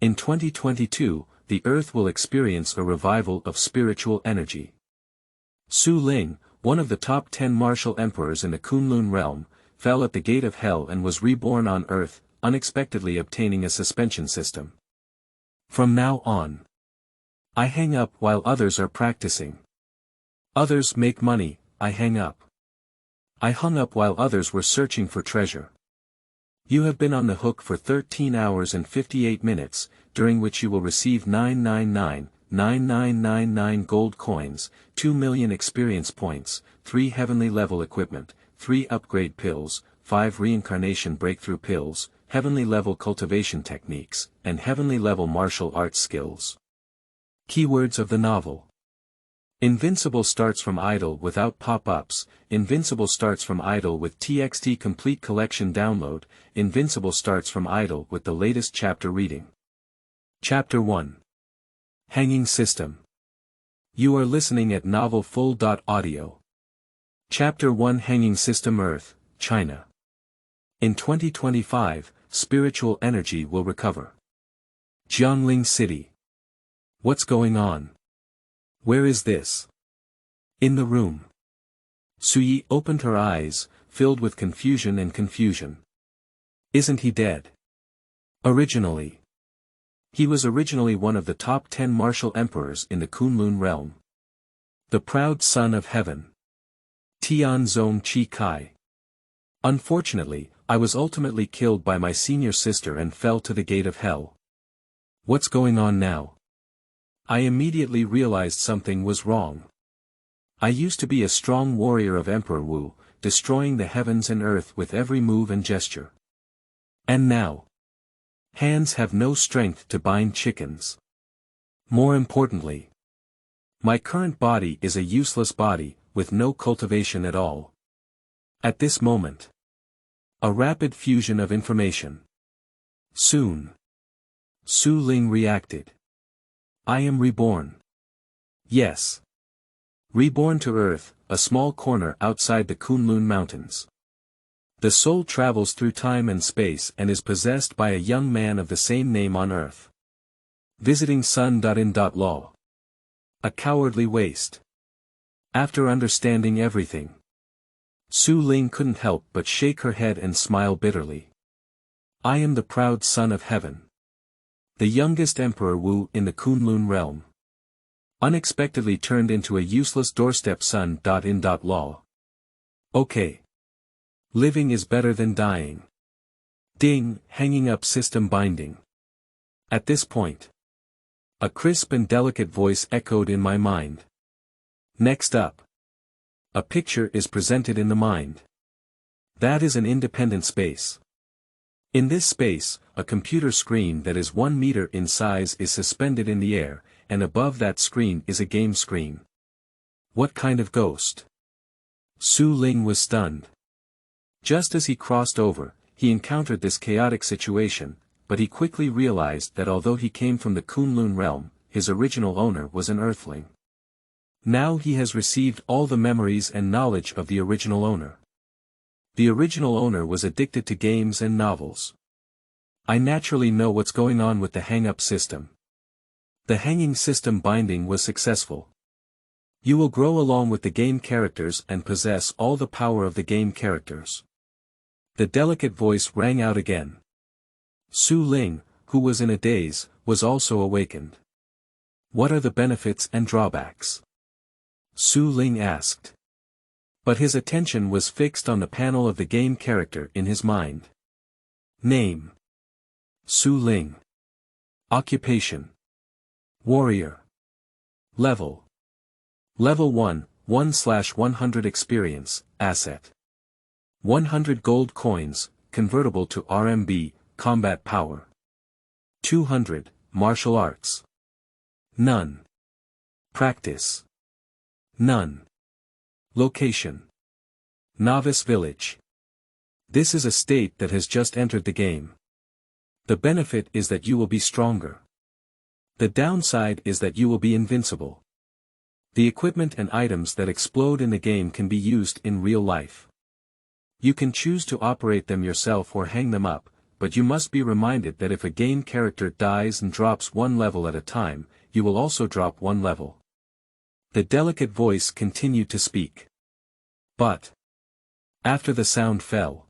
In 2022, the Earth will experience a revival of spiritual energy. Su Ling, one of the top 10 martial emperors in the Kunlun Realm, fell at the gate of hell and was reborn on Earth, unexpectedly obtaining a suspension system. From now on, I hang up while others are practicing. Others make money, I hang up. I hung up while others were searching for treasure. You have been on the hook for 13 hours and 58 minutes, during which you will receive 999,9999 gold coins, 2 million experience points, 3 heavenly level equipment, 3 upgrade pills, 5 reincarnation breakthrough pills, heavenly level cultivation techniques, and heavenly level martial arts skills. Keywords of the novel. Invincible starts from idle without pop-ups, Invincible starts from idle with TXT complete collection download, Invincible starts from idle with the latest chapter reading. Chapter 1. Hanging System. You are listening at novelfull.audio. Chapter 1 Hanging System Earth, China. In 2025, spiritual energy will recover. Jiangling City. What's going on? Where is this? In the room. Suyi opened her eyes, filled with confusion and confusion. Isn't he dead? Originally. He was originally one of the top 10 martial emperors in the Kunlun Realm. The proud son of heaven. Tianzong Chi Kai. Unfortunately, I was ultimately killed by my senior sister and fell to the gate of hell. What's going on now? I immediately realized something was wrong. I used to be a strong warrior of Emperor Wu, destroying the heavens and earth with every move and gesture. And now, hands have no strength to bind chickens. More importantly, my current body is a useless body, with no cultivation at all. At this moment, a rapid fusion of information. Soon, Su Ling reacted. I am reborn. Yes. Reborn to Earth, a small corner outside the Kunlun Mountains. The soul travels through time and space and is possessed by a young man of the same name on Earth. Visiting sun.in.law. A cowardly waste. After understanding everything, Su Ling couldn't help but shake her head and smile bitterly. I am the proud son of heaven. The youngest Emperor Wu in the Kunlun Realm. Unexpectedly turned into a useless doorstep sun.in.law. Okay. Living is better than dying. Ding, hanging up system binding. At this point, a crisp and delicate voice echoed in my mind. Next up. A picture is presented in the mind. That is an independent space. In this space, a computer screen that is 1 meter in size is suspended in the air, and above that screen is a game screen. What kind of ghost? Su Ling was stunned. Just as he crossed over, he encountered this chaotic situation, but he quickly realized that although he came from the Kunlun Realm, his original owner was an earthling. Now he has received all the memories and knowledge of the original owner. The original owner was addicted to games and novels. I naturally know what's going on with the hang-up system. The hanging system binding was successful. You will grow along with the game characters and possess all the power of the game characters. The delicate voice rang out again. Su Ling, who was in a daze, was also awakened. What are the benefits and drawbacks? Su Ling asked. But his attention was fixed on the panel of the game character in his mind. Name. Su Ling. Occupation. Warrior. Level. Level 1, 1/100 experience, asset. 100 gold coins, convertible to RMB, combat power. 200, martial arts. None. Practice. None. Location. Novice Village. This is a state that has just entered the game. The benefit is that you will be stronger. The downside is that you will be invincible. The equipment and items that explode in the game can be used in real life. You can choose to operate them yourself or hang them up, but you must be reminded that if a game character dies and drops one level at a time, you will also drop one level. The delicate voice continued to speak. But after the sound fell,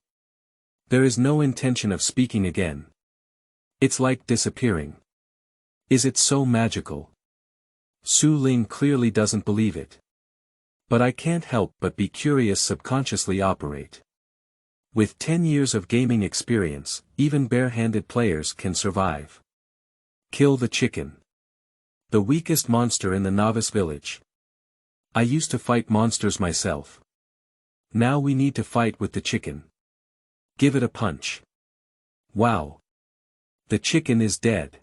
there is no intention of speaking again. It's like disappearing. Is it so magical? Su Ling clearly doesn't believe it. But I can't help but be curious. Subconsciously operate. With 10 years of gaming experience, even bare-handed players can survive. Kill the chicken. The weakest monster in the novice village. I used to fight monsters myself. Now we need to fight with the chicken. Give it a punch. Wow. The chicken is dead.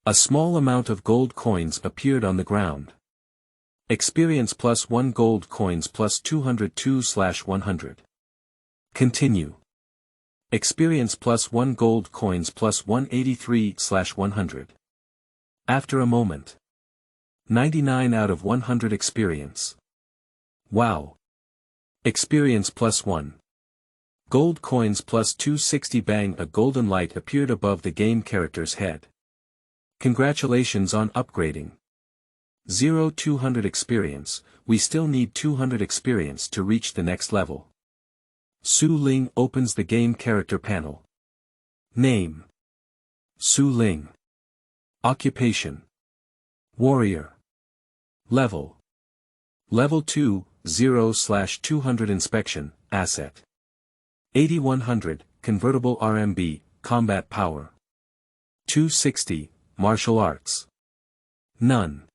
A small amount of gold coins appeared on the ground. Experience plus 1 gold coins plus 202/100. Continue. Experience plus 1 gold coins plus 183/100. After a moment. 99 out of 100 experience. Wow. Experience plus 1. Gold coins plus 260. Bang! A golden light appeared above the game character's head. Congratulations on upgrading. 200 experience, we still need 200 experience to reach the next level. Su Ling opens the game character panel. Name. Su Ling. Occupation. Warrior. Level. Level 2, 0/200 inspection, asset. 8100, convertible RMB, combat power. 260, martial arts. None.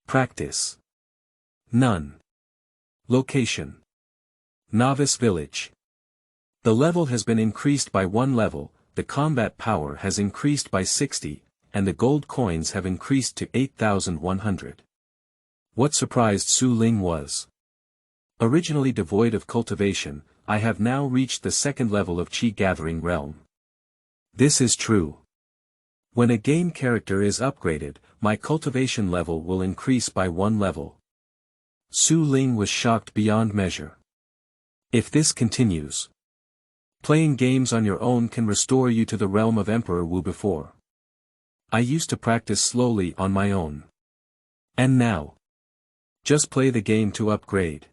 Practice. None. Location. Novice village. The level has been increased by 1 level, the combat power has increased by 60, and the gold coins have increased to 8,100. What surprised Su Ling was. Originally devoid of cultivation, I have now reached the 2nd level of Qi Gathering Realm. This is true. When a game character is upgraded, my cultivation level will increase by 1 level. Su Ling was shocked beyond measure. If this continues, playing games on your own can restore you to the realm of Emperor Wu before. I used to practice slowly on my own. And now, just play the game to upgrade.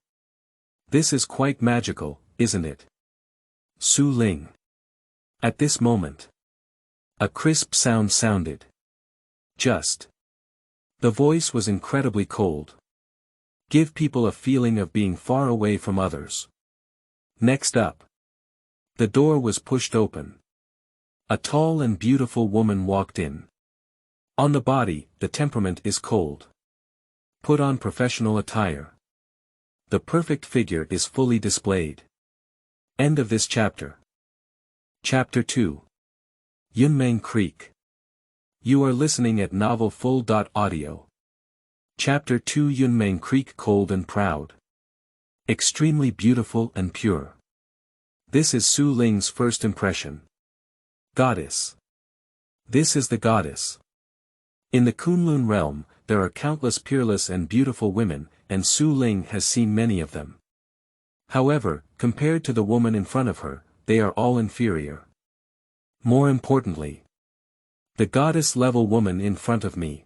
This is quite magical, isn't it? Su Ling. At this moment, a crisp sound sounded. Just. The voice was incredibly cold. Give people a feeling of being far away from others. Next up. The door was pushed open. A tall and beautiful woman walked in. On the body, the temperament is cold. Put on professional attire. The perfect figure is fully displayed. End of this chapter. Chapter 2. Yunmeng Creek. You are listening at novelfull.audio. Chapter 2. Yunmeng Creek. Cold and proud. Extremely beautiful and pure. This is Su Ling's first impression. Goddess. This is the goddess. In the Kunlun Realm, there are countless peerless and beautiful women, and Su Ling has seen many of them. However, compared to the woman in front of her, they are all inferior. More importantly, the goddess-level woman in front of me.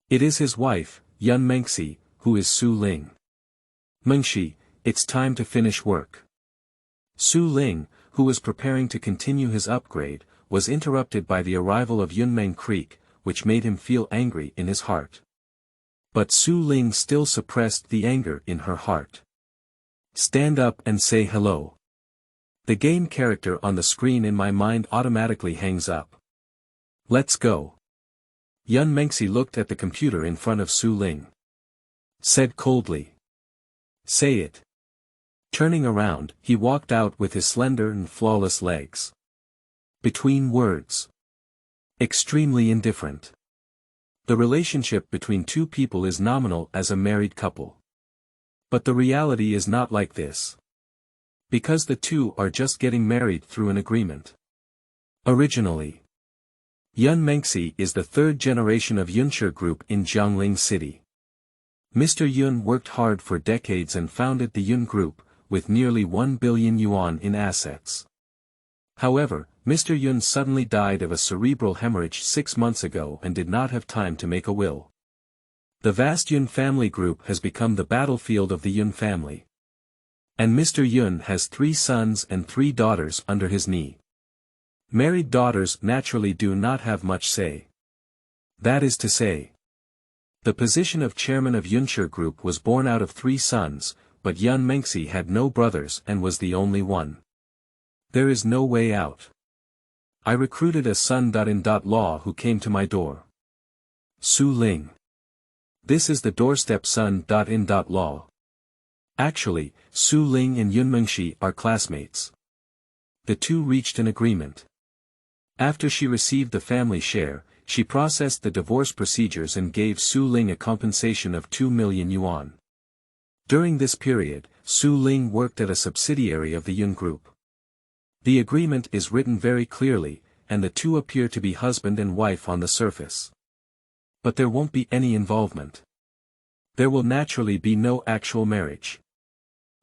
It is his wife, Yunmeng, who is Su Ling. Mengshi, it's time to finish work. Su Ling, who was preparing to continue his upgrade, was interrupted by the arrival of Yunmeng Creek, which made him feel angry in his heart. But Su Ling still suppressed the anger in her heart. Stand up and say hello. The game character on the screen in my mind automatically hangs up. Let's go. Yunmeng looked at the computer in front of Su Ling. Said coldly. Say it. Turning around, he walked out with his slender and flawless legs. Between words. Extremely indifferent. The relationship between two people is nominal as a married couple. But the reality is not like this. Because the two are just getting married through an agreement. Originally, Yunmeng is the 3rd generation of Yunshi Group in Jiangling City. Mr. Yun worked hard for decades and founded the Yun Group, with nearly 1 billion yuan in assets. However, Mr. Yun suddenly died of a cerebral hemorrhage 6 months ago and did not have time to make a will. The vast Yun family group has become the battlefield of the Yun family. And Mr. Yun has 3 sons and 3 daughters under his knee. Married daughters naturally do not have much say. That is to say, the position of chairman of Yunshire Group was born out of 3 sons, but Yunmeng had no brothers and was the only one. There is no way out. I recruited a son-in-law who came to my door. Su Ling. This is the doorstep son-in-law. Actually, Su Ling and Yunmeng are classmates. The two reached an agreement. After she received the family share, she processed the divorce procedures and gave Su Ling a compensation of 2 million yuan. During this period, Su Ling worked at a subsidiary of the Yun Group. The agreement is written very clearly, and the two appear to be husband and wife on the surface. But there won't be any involvement. There will naturally be no actual marriage.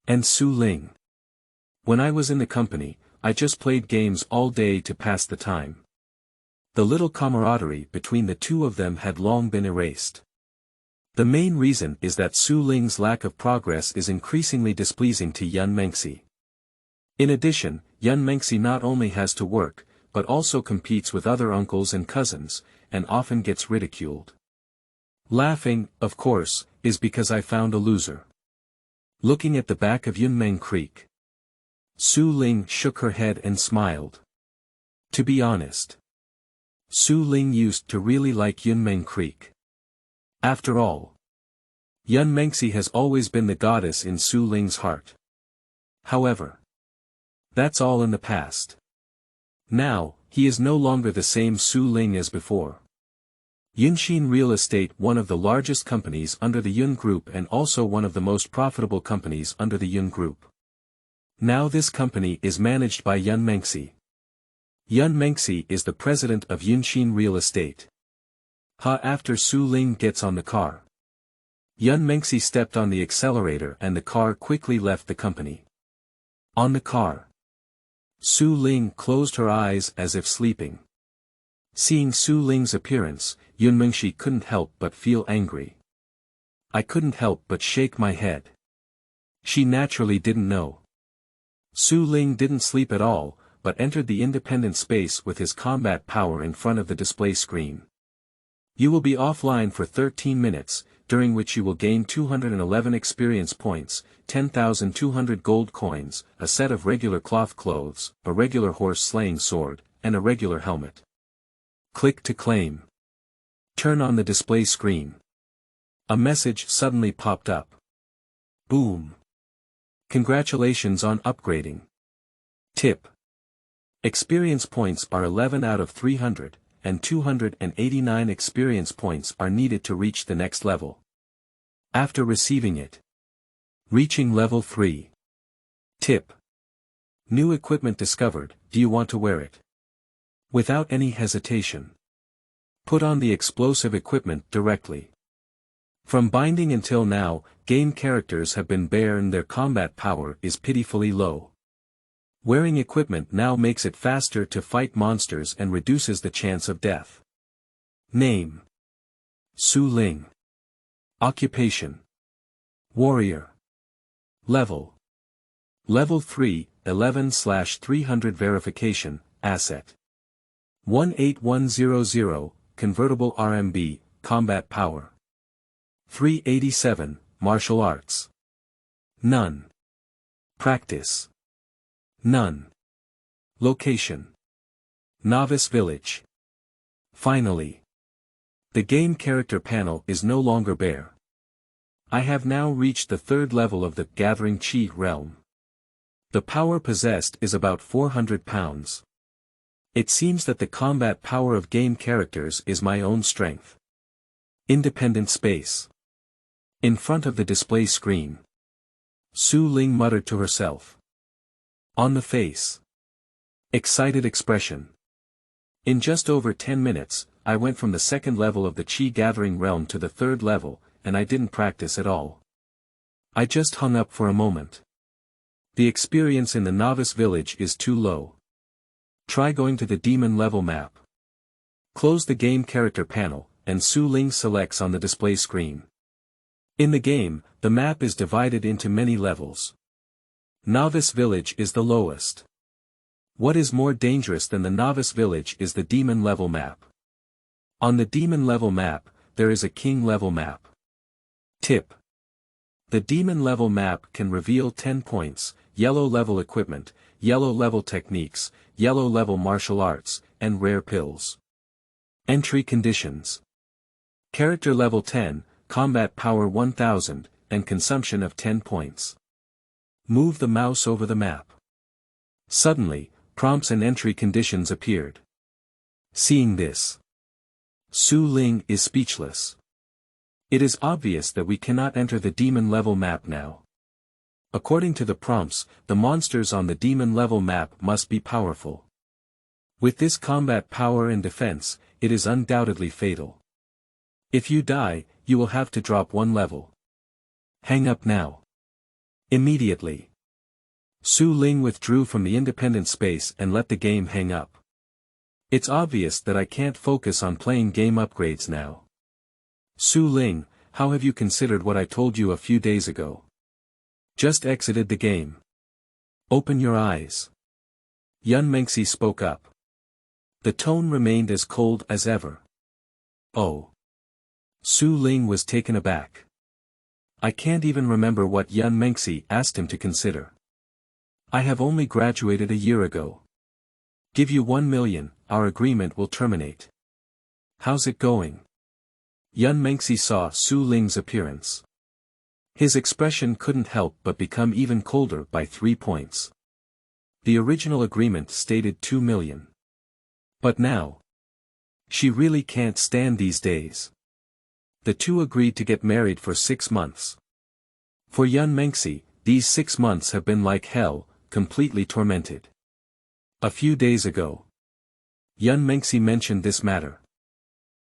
And Su Ling. When I was in the company, I just played games all day to pass the time. The little camaraderie between the two of them had long been erased. The main reason is that Su Ling's lack of progress is increasingly displeasing to Yunmeng. In addition, Yunmeng not only has to work, but also competes with other uncles and cousins, and often gets ridiculed. Laughing, of course, is because I found a loser. Looking at the back of Yunmeng Creek, Su Ling shook her head and smiled. To be honest, Su Ling used to really like Yunmeng Creek. After all, Yunmeng has always been the goddess in Su Ling's heart. However, that's all in the past. Now, he is no longer the same Su Ling as before. Yunxin Real Estate, one of the largest companies under the Yun Group and also one of the most profitable companies under the Yun Group. Now this company is managed by Yunmeng. Yunmeng is the president of Yunxin Real Estate. After Su Ling gets on the car, Yunmeng stepped on the accelerator and the car quickly left the company. On the car, Su Ling closed her eyes as if sleeping. Seeing Su Ling's appearance, Yunmeng couldn't help but feel angry. I couldn't help but shake my head. She naturally didn't know. Su Ling didn't sleep at all, but entered the independent space with his combat power in front of the display screen. You will be offline for 13 minutes, during which you will gain 211 experience points, 10,200 gold coins, a set of regular cloth clothes, a regular horse slaying sword, and a regular helmet. Click to claim. Turn on the display screen. A message suddenly popped up. Boom. Congratulations on upgrading. Tip. Experience points are 11 out of 300, and 289 experience points are needed to reach the next level. After receiving it. Reaching level 3. Tip. New equipment discovered, do you want to wear it? Without any hesitation. Put on the explosive equipment directly. From binding until now, game characters have been bare and their combat power is pitifully low. Wearing equipment now makes it faster to fight monsters and reduces the chance of death. Name. Su Ling. Occupation. Warrior. Level. Level 3, 11/300 verification, asset. 18100, convertible RMB, combat power. 387, martial arts. None. Practice. None. Location. Novice Village. Finally. The game character panel is no longer bare. I have now reached the 3rd level of the Gathering Chi realm. The power possessed is about 400 pounds. It seems that the combat power of game characters is my own strength. Independent space. In front of the display screen. Su Ling muttered to herself. On the face. Excited expression. In just over 10 minutes, I went from the 2nd level of the Chi Gathering realm to the 3rd level, and I didn't practice at all. I just hung up for a moment. The experience in the novice village is too low. Try going to the demon level map. Close the game character panel, and Su Ling selects on the display screen. In the game, the map is divided into many levels. Novice Village is the lowest. What is more dangerous than the Novice Village is the demon level map. On the demon level map, there is a king level map. Tip. The demon level map can reveal 10 points, yellow level equipment, yellow level techniques, yellow level martial arts, and rare pills. Entry conditions. Character level 10, combat power 1000, and consumption of 10 points. Move the mouse over the map. Suddenly, prompts and entry conditions appeared. Seeing this, Su Ling is speechless. It is obvious that we cannot enter the demon level map now. According to the prompts, the monsters on the demon level map must be powerful. With this combat power and defense, it is undoubtedly fatal. If you die, you will have to drop one level. Hang up now. Immediately. Su Ling withdrew from the independent space and let the game hang up. It's obvious that I can't focus on playing game upgrades now. Su Ling, how have you considered what I told you a few days ago? Just exited the game. Open your eyes. Yunmeng spoke up. The tone remained as cold as ever. Oh. Su Ling was taken aback. I can't even remember what Yunmeng asked him to consider. I have only graduated a year ago. Give you 1 million, our agreement will terminate. How's it going? Yunmeng saw Su Ling's appearance. His expression couldn't help but become even colder by 3 points. The original agreement stated 2 million. But now, she really can't stand these days. The two agreed to get married for 6 months. For Yunmeng, these 6 months have been like hell, completely tormented. A few days ago, Yunmeng mentioned this matter.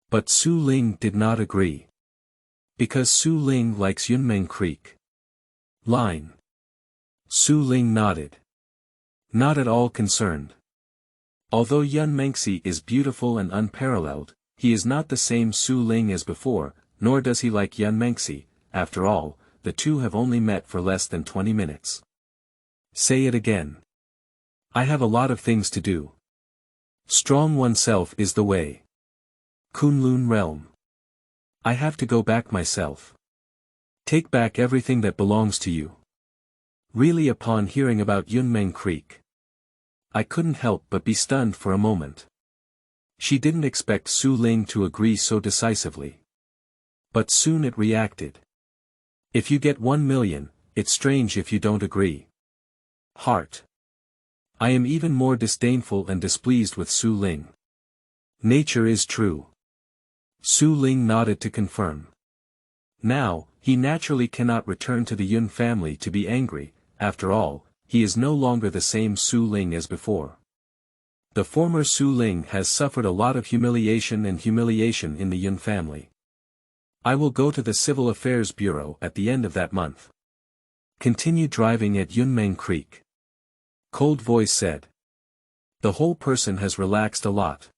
But Su Ling did not agree. Because Su Ling likes Yunmeng Creek. Line. Su Ling nodded. Not at all concerned. Although Yunmeng is beautiful and unparalleled, he is not the same Su Ling as before, nor does he like Yunmeng. After all, the two have only met for less than 20 minutes. Say it again. I have a lot of things to do. Strong oneself is the way. Kunlun Realm. I have to go back myself. Take back everything that belongs to you. Really, upon hearing about Yunmeng Creek, I couldn't help but be stunned for a moment. She didn't expect Su Ling to agree so decisively. But soon it reacted. If you get 1 million, it's strange if you don't agree. Heart. I am even more disdainful and displeased with Su Ling. Nature is true. Su Ling nodded to confirm. Now, he naturally cannot return to the Yun family to be angry. After all, he is no longer the same Su Ling as before. The former Su Ling has suffered a lot of humiliation in the Yun family. I will go to the Civil Affairs Bureau at the end of that month. Continue driving at Yunmeng Creek. Cold voice said. The whole person has relaxed a lot.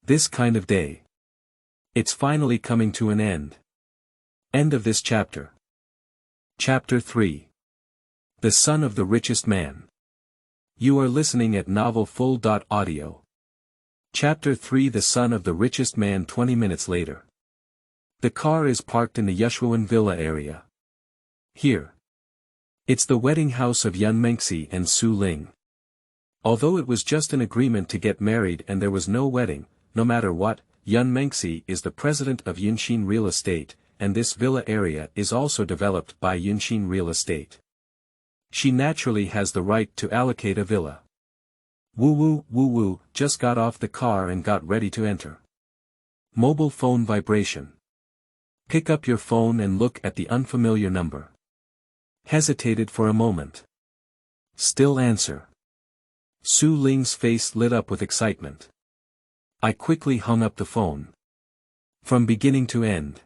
This kind of day. It's finally coming to an end. End of this chapter. Chapter 3. The Son of the Richest Man. You are listening at novelfull.audio. Chapter 3. The Son of the Richest Man. 20 minutes later. The car is parked in the Yushuan Villa area. Here. It's the wedding house of Yunmeng and Su Ling. Although it was just an agreement to get married and there was no wedding, no matter what, Yunmeng is the president of Yunshin Real Estate, and this villa area is also developed by Yunshin Real Estate. She naturally has the right to allocate a villa. Woo, just got off the car and got ready to enter. Mobile phone vibration. Pick up your phone and look at the unfamiliar number. Hesitated for a moment. Still answer. Su Ling's face lit up with excitement. I quickly hung up the phone. From beginning to end.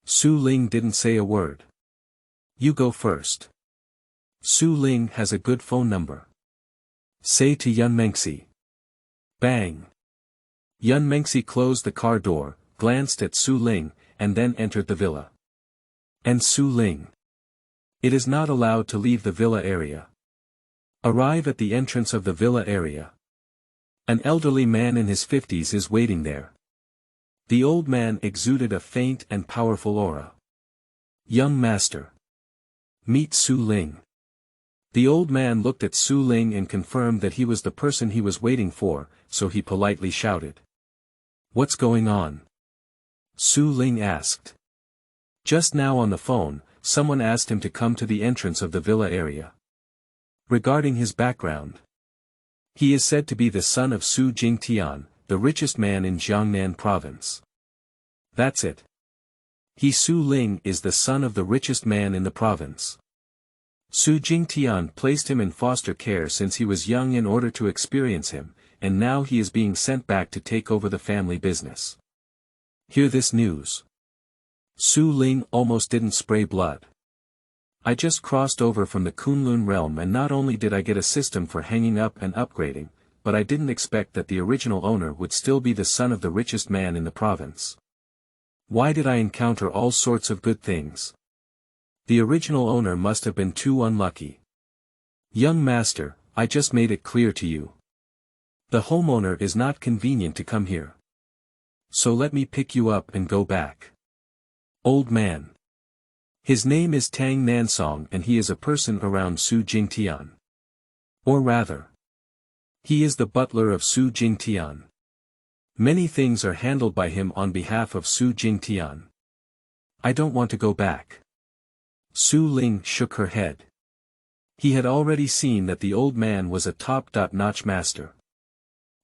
Su Ling didn't say a word. You go first. Su Ling has a good phone number. Say to Yunmeng. Bang! Yunmeng closed the car door, glanced at Su Ling, and then entered the villa. And Su Ling. It is not allowed to leave the villa area. Arrive at the entrance of the villa area. An elderly man in his 50s is waiting there. The old man exuded a faint and powerful aura. Young master. Meet Su Ling. The old man looked at Su Ling and confirmed that he was the person he was waiting for, so he politely shouted. What's going on? Su Ling asked. Just now on the phone, someone asked him to come to the entrance of the villa area. Regarding his background. He is said to be the son of Su Jingtian, the richest man in Jiangnan province. That's it. Su Ling is the son of the richest man in the province. Su Jingtian placed him in foster care since he was young in order to experience him, and now he is being sent back to take over the family business. Hear this news. Su Ling almost didn't spray blood. I just crossed over from the Kunlun Realm, and not only did I get a system for hanging up and upgrading, but I didn't expect that the original owner would still be the son of the richest man in the province. Why did I encounter all sorts of good things? The original owner must have been too unlucky. Young master, I just made it clear to you. The homeowner is not convenient to come here. So let me pick you up and go back. Old man. His name is Tang Nansong, and he is a person around Su Jingtian. Or rather, he is the butler of Su Jingtian. Many things are handled by him on behalf of Su Jingtian. I don't want to go back. Su Ling shook her head. He had already seen that the old man was a top-notch master.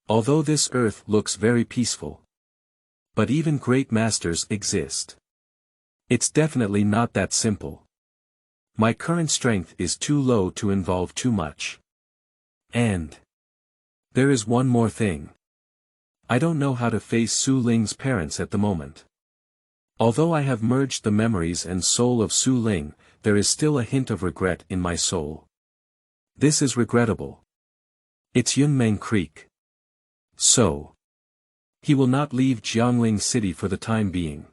Although this earth looks very peaceful. But even great masters exist. It's definitely not that simple. My current strength is too low to involve too much. And there is one more thing. I don't know how to face Su Ling's parents at the moment. Although I have merged the memories and soul of Su Ling, there is still a hint of regret in my soul. This is regrettable. It's Yunmeng Creek. So. He will not leave Jiangling City for the time being.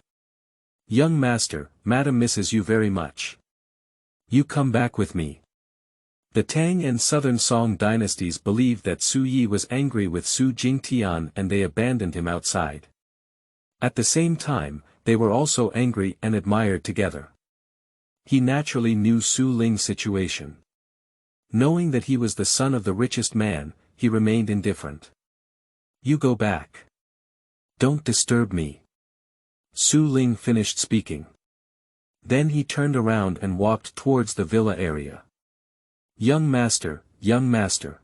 Young master, madam misses you very much. You come back with me. The Tang and Southern Song dynasties believed that Su Yi was angry with Su Jingtian and they abandoned him outside. At the same time, they were also angry and admired together. He naturally knew Su Ling's situation. Knowing that he was the son of the richest man, he remained indifferent. You go back. Don't disturb me. Su Ling finished speaking. Then he turned around and walked towards the villa area. Young master, young master.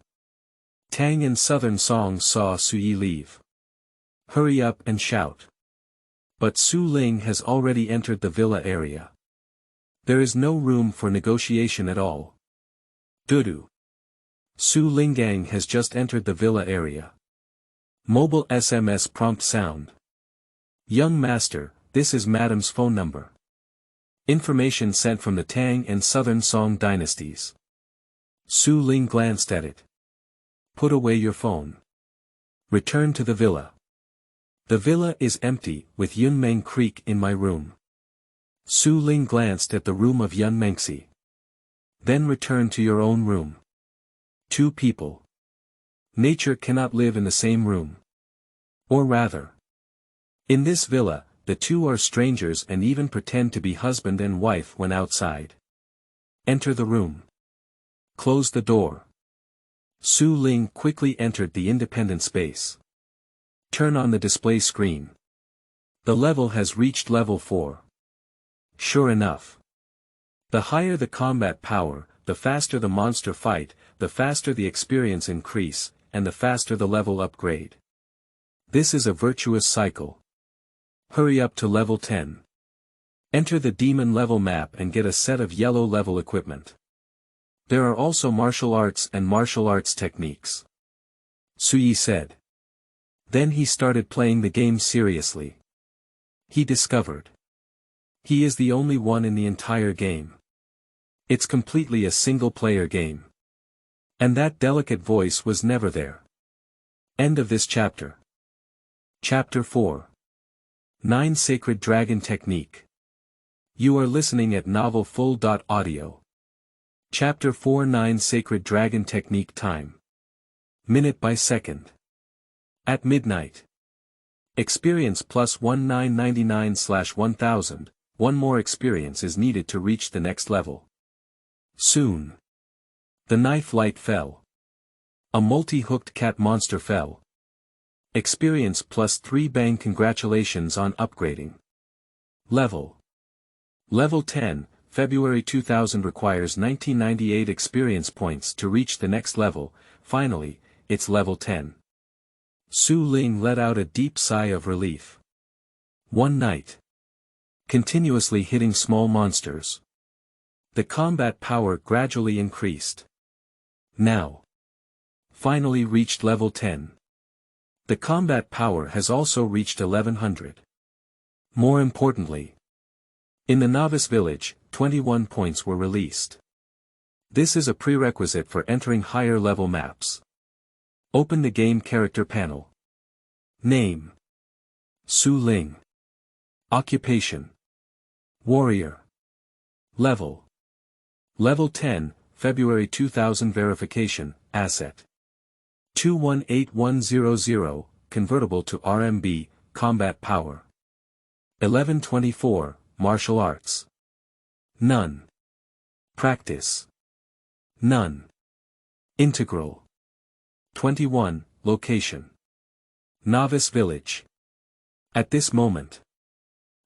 Tang and Southern Song saw Su Yi leave. Hurry up and shout. But Su Ling has already entered the villa area. There is no room for negotiation at all. Dudu. Su Lingang has just entered the villa area. Mobile SMS prompt sound. Young master, this is madam's phone number. Information sent from the Tang and Southern Song dynasties. Su Ling glanced at it. Put away your phone. Return to the villa. The villa is empty, with Yunmeng Creek in my room. Su Ling glanced at the room of Yunmeng. Then return to your own room. Two people. Nature cannot live in the same room. Or rather. In this villa, the two are strangers and even pretend to be husband and wife when outside. Enter the room. Close the door. Su Ling quickly entered the independent space. Turn on the display screen. The level has reached level 4. Sure enough. The higher the combat power, the faster the monster fight, the faster the experience increase, and the faster the level upgrade. This is a virtuous cycle. Hurry up to level 10. Enter the demon level map and get a set of yellow level equipment. There are also martial arts and martial arts techniques. Su Yi said. Then he started playing the game seriously. He discovered. He is the only one in the entire game. It's completely a single-player game. And that delicate voice was never there. End of this chapter. Chapter 4. 9 Sacred Dragon Technique. You are listening at Novel Full.audio. Chapter 4 9 Sacred Dragon Technique. Time. Minute by second. At midnight. Experience plus 1999/1000, one more experience is needed to reach the next level. Soon. The knife light fell. A multi-hooked cat monster fell. Experience plus 3 bang. Congratulations on upgrading. Level. Level 10, February 2000 requires 1998 experience points to reach the next level. Finally, it's level 10. Su Ling let out a deep sigh of relief. One night. Continuously hitting small monsters. The combat power gradually increased. Now. Finally reached level 10. The combat power has also reached 1100. More importantly. In the novice village, 21 points were released. This is a prerequisite for entering higher level maps. Open the game character panel. Name. Su Ling. Occupation. Warrior. Level. Level 10, February 2000 verification, asset. 218100, convertible to RMB, combat power. 1124, martial arts. None. Practice. None. Integral. 21, location. Novice village. At this moment.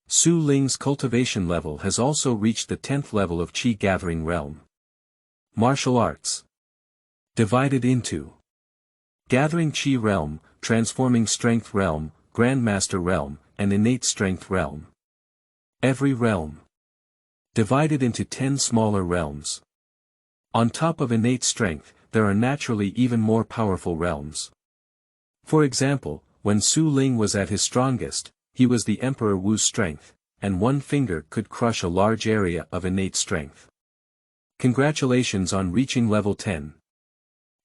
Su Ling's cultivation level has also reached the 10th level of Qi Gathering Realm. Martial arts. Divided into. Gathering Qi Realm, Transforming Strength Realm, Grandmaster Realm, and Innate Strength Realm. Every realm. Divided into 10 smaller realms. On top of innate strength, there are naturally even more powerful realms. For example, when Su Ling was at his strongest, he was the Emperor Wu's strength, and one finger could crush a large area of innate strength. Congratulations on reaching level 10.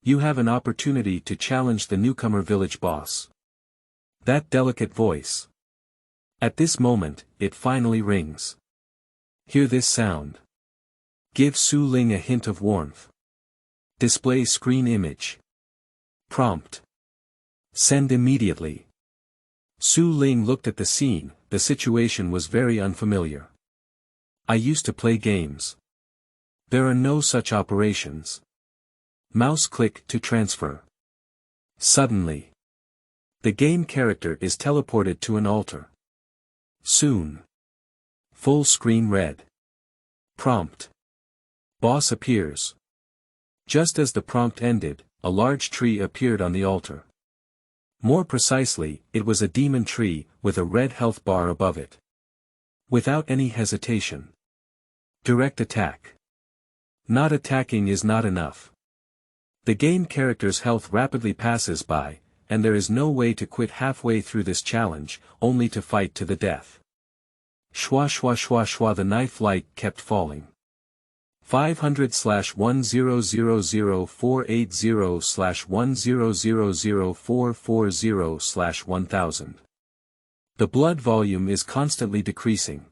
You have an opportunity to challenge the newcomer village boss. That delicate voice. At this moment, it finally rings. Hear this sound. Give Su Ling a hint of warmth. Display screen image. Prompt. Send immediately. Su Ling looked at the scene. The situation was very unfamiliar. I used to play games. There are no such operations. Mouse click to transfer. Suddenly. The game character is teleported to an altar. Soon. Full screen red. Prompt. Boss appears. Just as the prompt ended, a large tree appeared on the altar. More precisely, it was a demon tree, with a red health bar above it. Without any hesitation. Direct attack. Not attacking is not enough. The game character's health rapidly passes by, and there is no way to quit halfway through this challenge, only to fight to the death. Shwa shwa shwa shwa, the knife light kept falling. 500/1000/480/10000440/1000. The blood volume is constantly decreasing.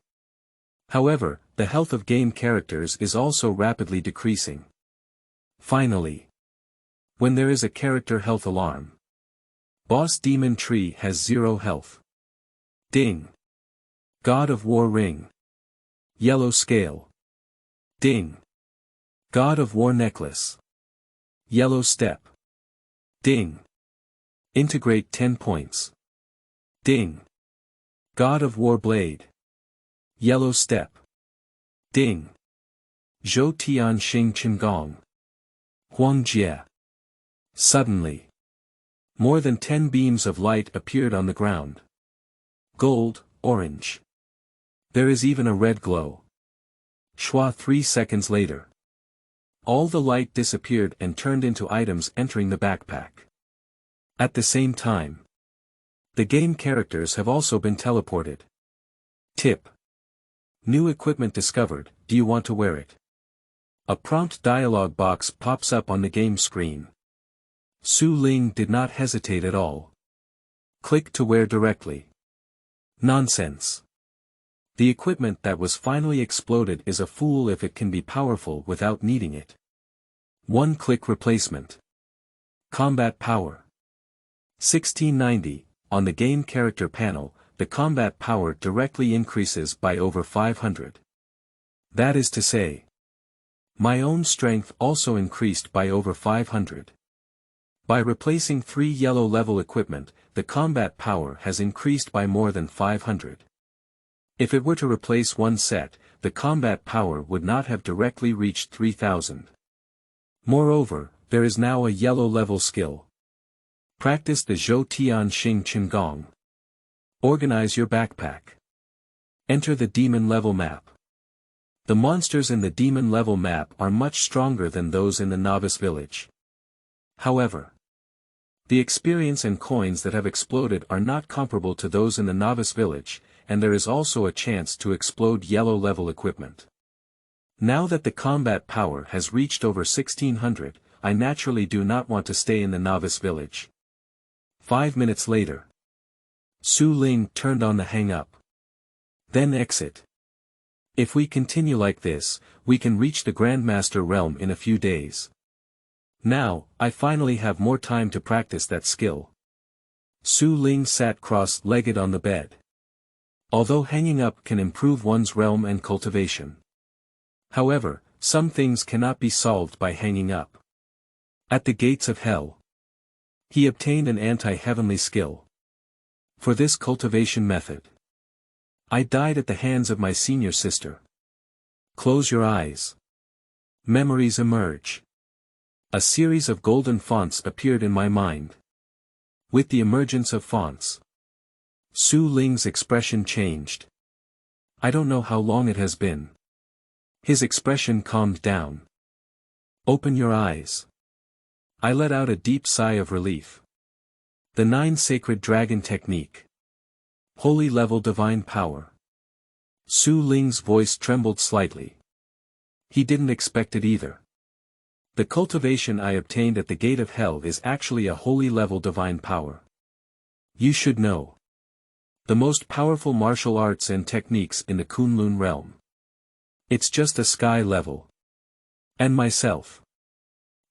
However, the health of game characters is also rapidly decreasing. Finally. When there is a character health alarm. Boss Demon Tree has 0 health. Ding. God of War Ring. Yellow Scale. Ding. God of War Necklace. Yellow Step. Ding. Integrate 10 points. Ding. God of War Blade. Yellow Step. Ding. Zhou Tian Xing Qinggong. Huang Jie. Suddenly. More than 10 beams of light appeared on the ground. Gold, orange. There is even a red glow. Shwa 3 seconds later. All the light disappeared and turned into items entering the backpack. At the same time. The game characters have also been teleported. Tip. New equipment discovered, do you want to wear it? A prompt dialog box pops up on the game screen. Su Ling did not hesitate at all. Click to wear directly. Nonsense. The equipment that was finally exploded is a fool if it can be powerful without needing it. One-click replacement. Combat power. 1690, on the game character panel, the combat power directly increases by over 500. That is to say, my own strength also increased by over 500. By replacing 3 yellow level equipment, the combat power has increased by more than 500. If it were to replace one set, the combat power would not have directly reached 3000. Moreover, there is now a yellow level skill. Practice the Zhou Tian Xing Qigong. Organize your backpack. Enter the demon level map. The monsters in the demon level map are much stronger than those in the novice village. However, the experience and coins that have exploded are not comparable to those in the novice village, and there is also a chance to explode yellow level equipment. Now that the combat power has reached over 1600, I naturally do not want to stay in the novice village. 5 minutes later. Su Ling turned on the hang-up. Then exit. If we continue like this, we can reach the Grandmaster realm in a few days. Now, I finally have more time to practice that skill. Su Ling sat cross-legged on the bed. Although hanging up can improve one's realm and cultivation. However, some things cannot be solved by hanging up. At the gates of hell, he obtained an anti-heavenly skill. For this cultivation method, I died at the hands of my senior sister. Close your eyes. Memories emerge. A series of golden fonts appeared in my mind. With the emergence of fonts, Su Ling's expression changed. I don't know how long it has been. His expression calmed down. Open your eyes. I let out a deep sigh of relief. The 9 Sacred Dragon Technique. Holy Level Divine Power. Su Ling's voice trembled slightly. He didn't expect it either. The cultivation I obtained at the Gate of Hell is actually a holy level divine power. You should know. The most powerful martial arts and techniques in the Kunlun Realm. It's just a sky level. And myself.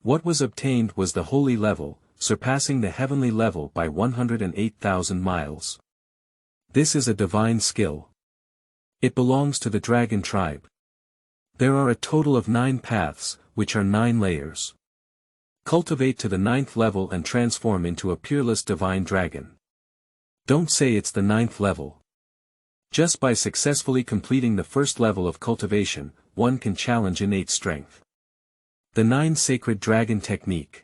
What was obtained was the holy level, surpassing the heavenly level by 108,000 miles. This is a divine skill. It belongs to the dragon tribe. There are a total of 9 paths, which are 9 layers. Cultivate to the 9th level and transform into a peerless divine dragon. Don't say it's the 9th level. Just by successfully completing the first level of cultivation, one can challenge innate strength. The 9 Sacred Dragon Technique.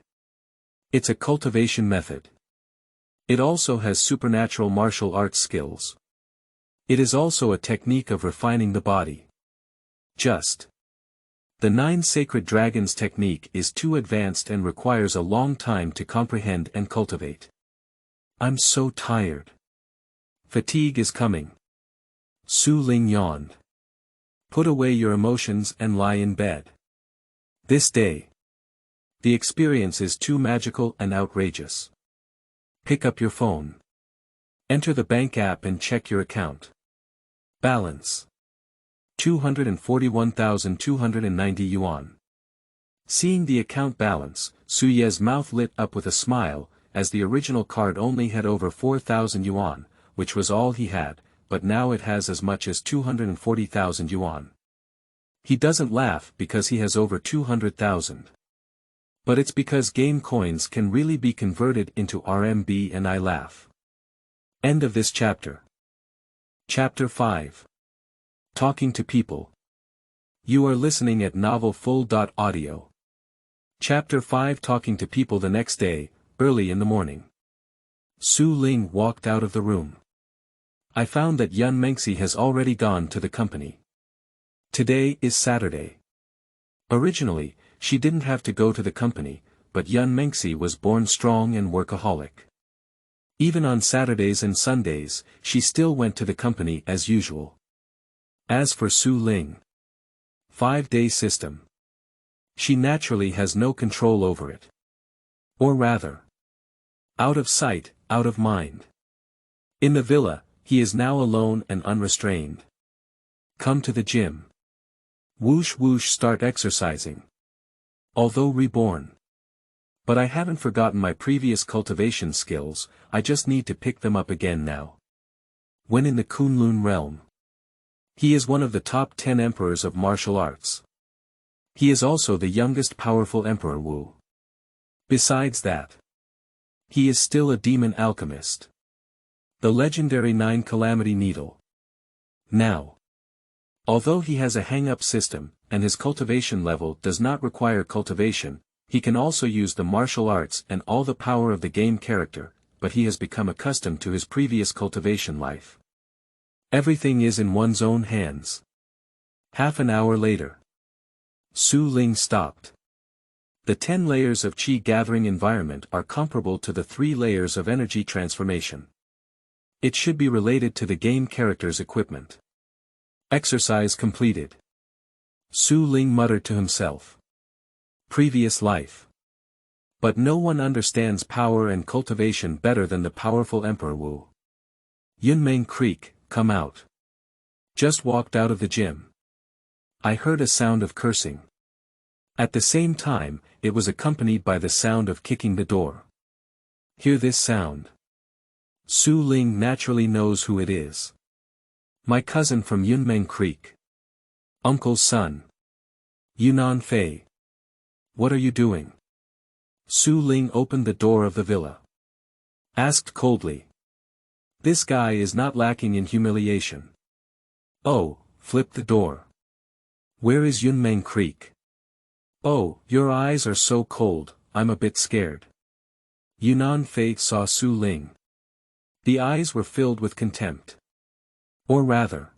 It's a cultivation method. It also has supernatural martial arts skills. It is also a technique of refining the body. The 9 Sacred Dragons technique is too advanced and requires a long time to comprehend and cultivate. I'm so tired. Fatigue is coming. Su Ling yawned. Put away your emotions and lie in bed. This day, the experience is too magical and outrageous. Pick up your phone. Enter the bank app and check your account. Balance. 241,290 yuan. Seeing the account balance, Su Ye's mouth lit up with a smile, as the original card only had over 4,000 yuan, which was all he had, but now it has as much as 240,000 yuan. He doesn't laugh because he has over 200,000. But it's because game coins can really be converted into RMB and I laugh. End of this chapter. Chapter 5. Talking to People. You are listening at novelfull.audio. Chapter 5. Talking to People. The next day, early in the morning, Su Ling walked out of the room. I found that Yunmeng has already gone to the company. Today is Saturday. Originally, she didn't have to go to the company, but Yunmeng was born strong and workaholic. Even on Saturdays and Sundays, she still went to the company as usual. As for Su Ling, 5-day system. She naturally has no control over it. Or rather, out of sight, out of mind. In the villa, he is now alone and unrestrained. Come to the gym. Whoosh whoosh, start exercising. Although reborn. But I haven't forgotten my previous cultivation skills, I just need to pick them up again now. When in the Kunlun Realm. He is one of the top 10 emperors of martial arts. He is also the youngest powerful emperor Wu. Besides that, he is still a demon alchemist. The legendary 9 Calamity Needle. Now, although he has a hang-up system, and his cultivation level does not require cultivation, he can also use the martial arts and all the power of the game character, but he has become accustomed to his previous cultivation life. Everything is in one's own hands. Half an hour later, Su Ling stopped. The 10 layers of qi gathering environment are comparable to the 3 layers of energy transformation. It should be related to the game character's equipment. Exercise completed. Su Ling muttered to himself. Previous life. But no one understands power and cultivation better than the powerful Emperor Wu. Yunmeng Creek, come out. Just walked out of the gym. I heard a sound of cursing. At the same time, it was accompanied by the sound of kicking the door. Hear this sound. Su Ling naturally knows who it is. My cousin from Yunmeng Creek. Uncle's son. Yunnan Fei. What are you doing? Su Ling opened the door of the villa. Asked coldly. This guy is not lacking in humiliation. Oh, flipped the door. Where is Yunmeng Creek? Oh, your eyes are so cold, I'm a bit scared. Yunnan Fei saw Su Ling. The eyes were filled with contempt. Or rather,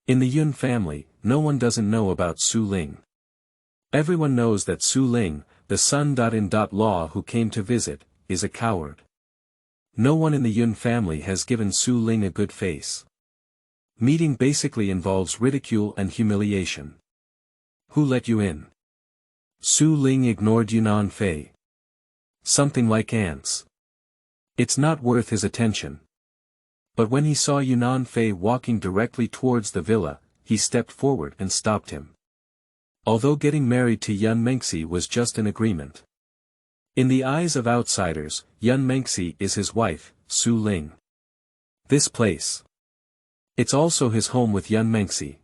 in the Yun family, no one doesn't know about Su Ling. Everyone knows that Su Ling, the son-in-law who came to visit, is a coward. No one in the Yun family has given Su Ling a good face. Meeting basically involves ridicule and humiliation. Who let you in? Su Ling ignored Yunnan Fei. Something like ants. It's not worth his attention. But when he saw Yunnan Fei walking directly towards the villa, he stepped forward and stopped him. Although getting married to Yunmeng was just an agreement. In the eyes of outsiders, Yunmeng is his wife, Su Ling. This place. It's also his home with Yunmeng.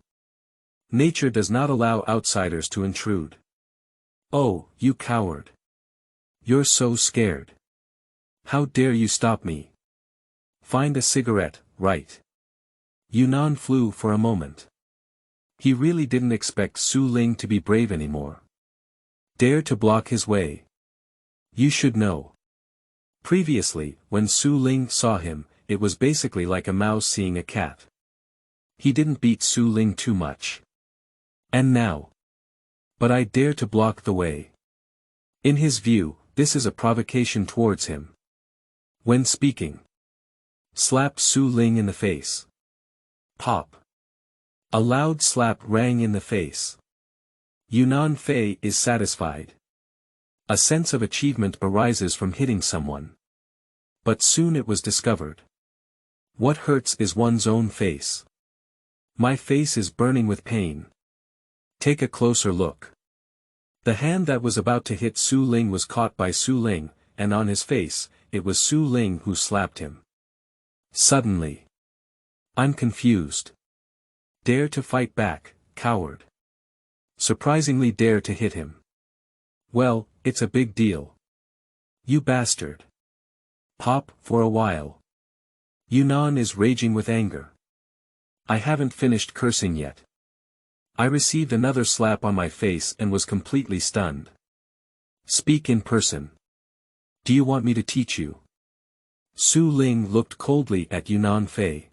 Nature does not allow outsiders to intrude. Oh, you coward. You're so scared. How dare you stop me? Find a cigarette, right? Yunnan flew for a moment. He really didn't expect Su Ling to be brave anymore. Dare to block his way. You should know. Previously, when Su Ling saw him, it was basically like a mouse seeing a cat. He didn't beat Su Ling too much. And now. But I dare to block the way. In his view, this is a provocation towards him. When speaking, slapped Su Ling in the face. Pop. A loud slap rang in the face. Yunnan Fei is satisfied. A sense of achievement arises from hitting someone. But soon it was discovered. What hurts is one's own face. My face is burning with pain. Take a closer look. The hand that was about to hit Su Ling was caught by Su Ling, and on his face, it was Su Ling who slapped him. Suddenly. I'm confused. Dare to fight back, coward. Surprisingly dare to hit him. Well, it's a big deal. You bastard. Pop, for a while. Yunnan is raging with anger. I haven't finished cursing yet. I received another slap on my face and was completely stunned. Speak in person. Do you want me to teach you? Su Ling looked coldly at Yunnan Fei.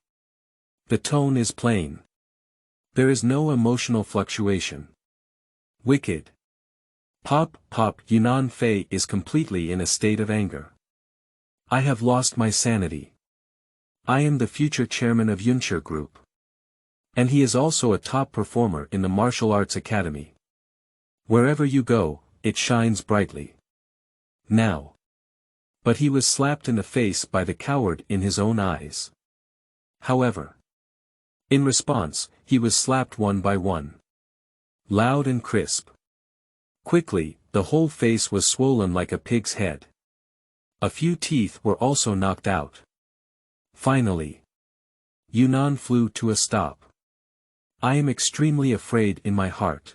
The tone is plain. There is no emotional fluctuation. Wicked. Pop, Yunnan Fei is completely in a state of anger. I have lost my sanity. I am the future chairman of Yunshi Group. And he is also a top performer in the Martial Arts Academy. Wherever you go, it shines brightly. Now. But he was slapped in the face by the coward in his own eyes. However, in response, he was slapped one by one. Loud and crisp. Quickly, the whole face was swollen like a pig's head. A few teeth were also knocked out. Finally, Yunnan flew to a stop. I am extremely afraid in my heart.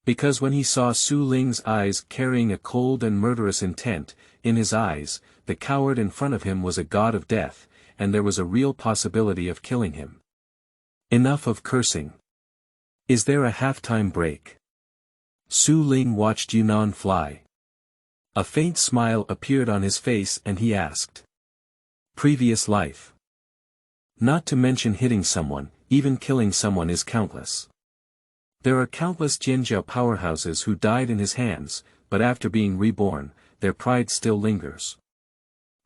Because when he saw Su Ling's eyes carrying a cold and murderous intent, in his eyes, the coward in front of him was a god of death, and there was a real possibility of killing him. Enough of cursing. Is there a halftime break? Su Ling watched Yunnan fly. A faint smile appeared on his face and he asked. Previous life. Not to mention hitting someone, even killing someone is countless. There are countless Jianjiao powerhouses who died in his hands, but after being reborn, their pride still lingers.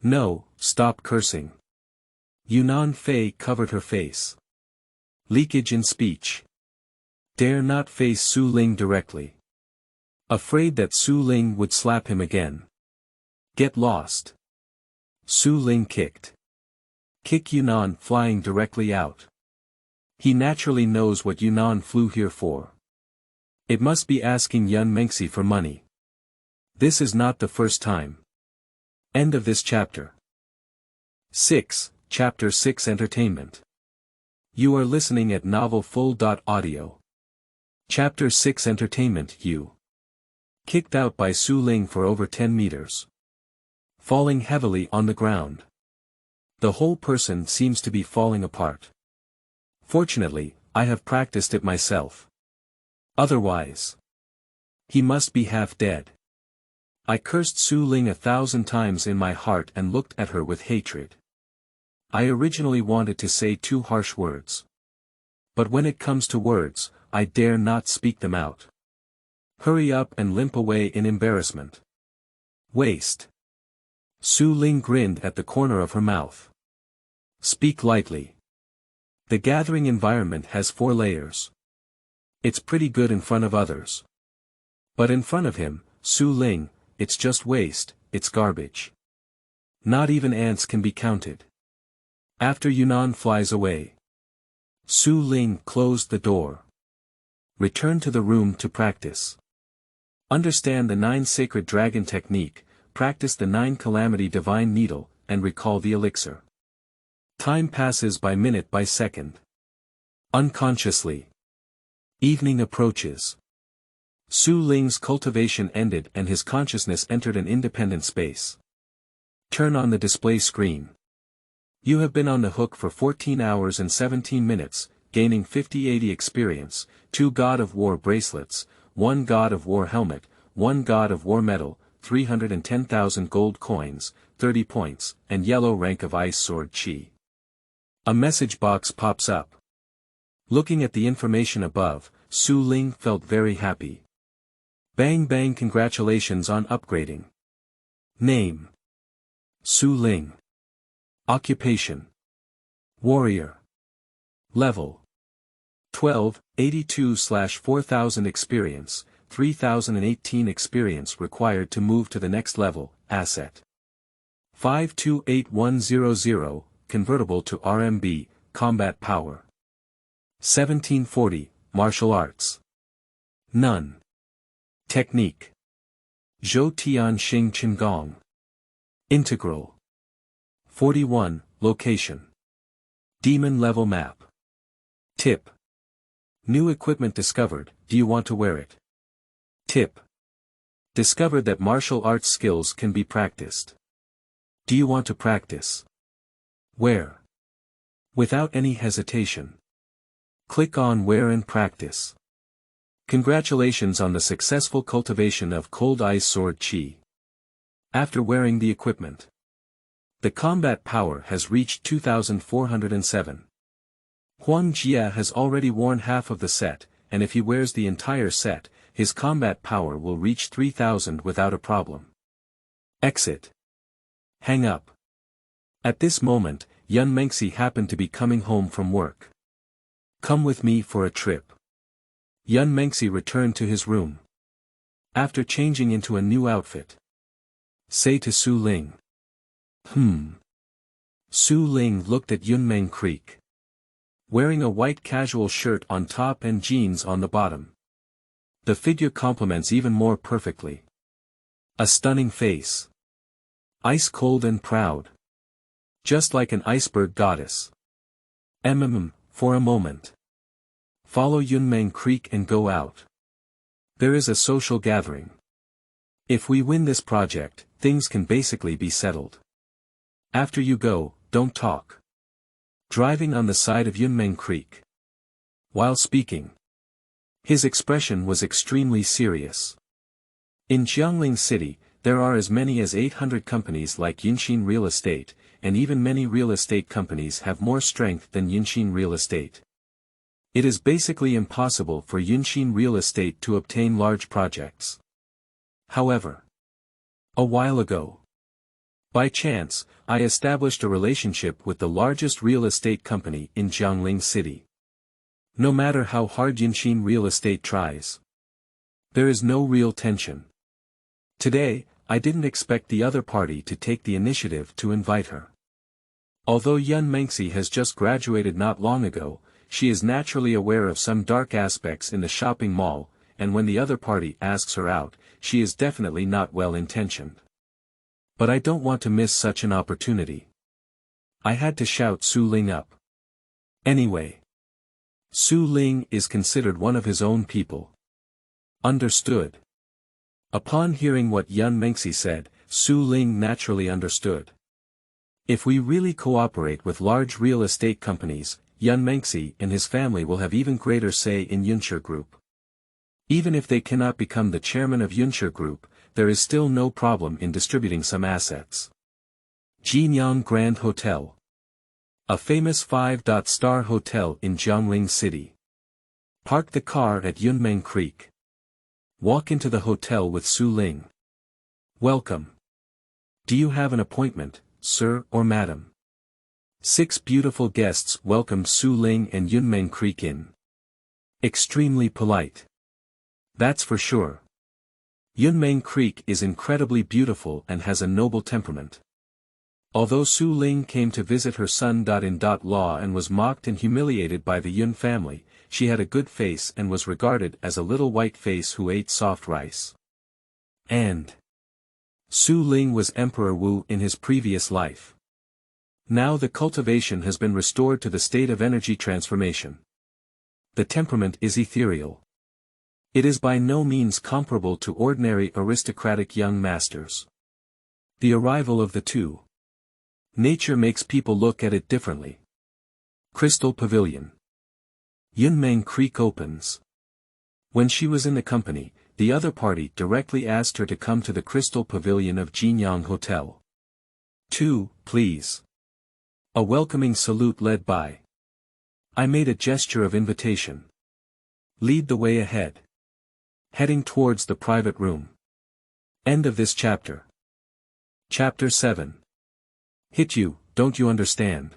No, stop cursing. Yunnan Fei covered her face. Leakage in speech. Dare not face Su Ling directly. Afraid that Su Ling would slap him again. Get lost. Su Ling kicked. Kick Yunnan flying directly out. He naturally knows what Yunnan flew here for. It must be asking Yunmeng for money. This is not the first time. End of this chapter. 6, Chapter 6 Entertainment. You are listening at novelfull.audio. Chapter 6 Entertainment. You. Kicked out by Su Ling for over 10 meters. Falling heavily on the ground. The whole person seems to be falling apart. Fortunately, I have practiced it myself. Otherwise, he must be half dead. I cursed Su Ling 1,000 times in my heart and looked at her with hatred. I originally wanted to say 2 harsh words. But when it comes to words, I dare not speak them out. Hurry up and limp away in embarrassment. Waste. Su Ling grinned at the corner of her mouth. Speak lightly. The gathering environment has 4 layers. It's pretty good in front of others. But in front of him, Su Ling, it's just waste, it's garbage. Not even ants can be counted. After Yunnan flies away, Su Ling closed the door. Return to the room to practice. Understand the 9 sacred dragon technique, practice the 9 calamity divine needle, and recall the elixir. Time passes by minute by second. Unconsciously. Evening approaches. Su Ling's cultivation ended and his consciousness entered an independent space. Turn on the display screen. You have been on the hook for 14 hours and 17 minutes, gaining 50-80 experience, 2 God of War bracelets, 1 God of War helmet, 1 God of War medal, 310,000 gold coins, 30 points, and yellow rank of Ice Sword Chi. A message box pops up. Looking at the information above, Su Ling felt very happy. Bang bang, congratulations on upgrading. Name. Su Ling. Occupation. Warrior. Level. 12, 82/4000 experience, 3018 experience required to move to the next level, asset. 528100, convertible to RMB, combat power. 1740, martial arts. None. Technique. Zhou Tian Xing Qigong. Integral. 41, location. Demon level map. Tip. New equipment discovered, do you want to wear it? Tip. Discovered that martial arts skills can be practiced. Do you want to practice? Wear. Without any hesitation. Click on Wear and Practice. Congratulations on the successful cultivation of Cold Ice Sword Chi. After wearing the equipment, the combat power has reached 2407. Huang Jia has already worn half of the set, and if he wears the entire set, his combat power will reach 3000 without a problem. Exit. Hang up. At this moment, Yunmeng happened to be coming home from work. Come with me for a trip. Yunmeng returned to his room. After changing into a new outfit, say to Su Ling. Su Ling looked at Yunmeng Creek. Wearing a white casual shirt on top and jeans on the bottom. The figure complements even more perfectly. A stunning face. Ice cold and proud. Just like an iceberg goddess. For a moment. Follow Yunmeng Creek and go out. There is a social gathering. If we win this project, things can basically be settled. After you go, don't talk. Driving on the side of Yunmeng Creek. While speaking. His expression was extremely serious. In Jiangling City, there are as many as 800 companies like Yunxin Real Estate, and even many real estate companies have more strength than Yunxin Real Estate. It is basically impossible for Yunxin Real Estate to obtain large projects. However, a while ago, by chance, I established a relationship with the largest real estate company in Jiangling City. No matter how hard Yunxin Real Estate tries, there is no real tension. Today, I didn't expect the other party to take the initiative to invite her. Although Yunmeng has just graduated not long ago, she is naturally aware of some dark aspects in the shopping mall, and when the other party asks her out, she is definitely not well-intentioned. But I don't want to miss such an opportunity. I had to shout Su Ling up. Anyway. Su Ling is considered one of his own people. Understood. Upon hearing what Yunmeng said, Su Ling naturally understood. If we really cooperate with large real estate companies, Yunmeng and his family will have even greater say in Yunxia Group. Even if they cannot become the chairman of Yunxia Group, there is still no problem in distributing some assets. Jinyang Grand Hotel. A famous 5-star hotel in Jiangling City. Park the car at Yunmeng Creek. Walk into the hotel with Su Ling. Welcome. Do you have an appointment, sir or madam? 6 beautiful guests welcomed Su Ling and Yunmeng Creek in. Extremely polite. That's for sure. Yunmeng Creek is incredibly beautiful and has a noble temperament. Although Su Ling came to visit her son-in-law and was mocked and humiliated by the Yun family, she had a good face and was regarded as a little white face who ate soft rice. And Su Ling was Emperor Wu in his previous life. Now the cultivation has been restored to the state of energy transformation. The temperament is ethereal. It is by no means comparable to ordinary aristocratic young masters. The arrival of the two. Nature makes people look at it differently. Crystal Pavilion. Yunmeng Creek opens. When she was in the company, the other party directly asked her to come to the Crystal Pavilion of Jinyang Hotel. 2, please. A welcoming salute led by. I made a gesture of invitation. Lead the way ahead. Heading towards the private room. End of this chapter. Chapter 7. Hit you, don't you understand?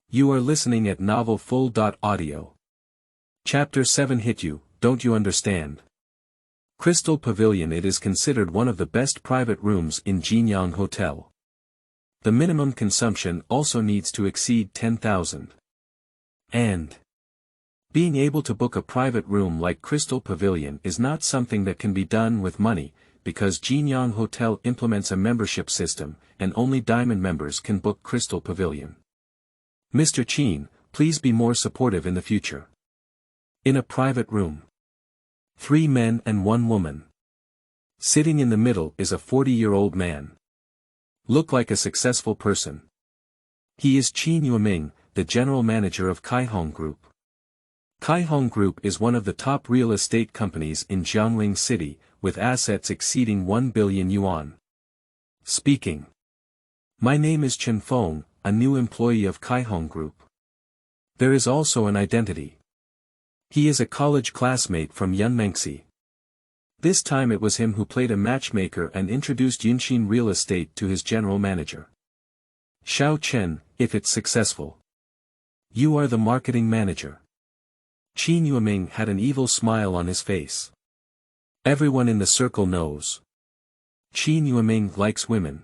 You are listening at novelfull.audio. Chapter 7. Hit you, don't you understand? Crystal Pavilion. It is considered one of the best private rooms in Jinyang Hotel. The minimum consumption also needs to exceed 10,000. And being able to book a private room like Crystal Pavilion is not something that can be done with money, because Jinyang Hotel implements a membership system, and only diamond members can book Crystal Pavilion. Mr. Qin, please be more supportive in the future. In a private room. 3 men and 1 woman. Sitting in the middle is a 40-year-old man. Look like a successful person. He is Qin Yunmeng, the general manager of Kaihong Group. Kaihong Group is one of the top real estate companies in Jiangling City, with assets exceeding 1 billion yuan. Speaking. My name is Chen Feng, a new employee of Kaihong Group. There is also an identity. He is a college classmate from Yunmeng. This time it was him who played a matchmaker and introduced Yunxin Real Estate to his general manager. Xiao Chen, if it's successful. You are the marketing manager. Qin Yunmeng had an evil smile on his face. Everyone in the circle knows. Qin Yunmeng likes women.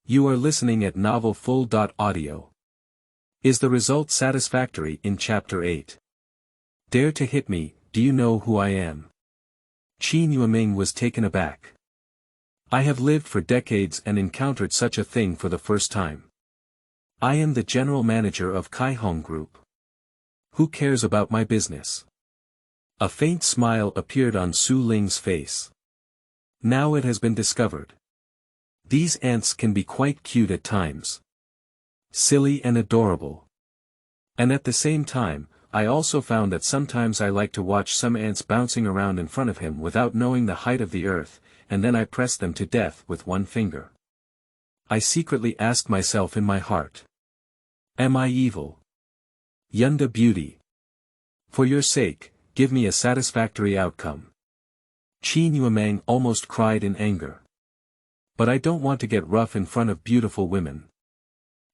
You are listening at Novel Full. Audio. Is the result satisfactory in Chapter 8? Dare to hit me, do you know who I am? Yunmeng was taken aback. I have lived for decades and encountered such a thing for the first time. I am the general manager of Kaihong Group. Who cares about my business? A faint smile appeared on Su Ling's face. Now it has been discovered. These ants can be quite cute at times. Silly and adorable. And at the same time, I also found that sometimes I like to watch some ants bouncing around in front of him without knowing the height of the earth, and then I press them to death with one finger. I secretly asked myself in my heart. Am I evil? Yunda beauty. For your sake, give me a satisfactory outcome. Yunmeng almost cried in anger. But I don't want to get rough in front of beautiful women.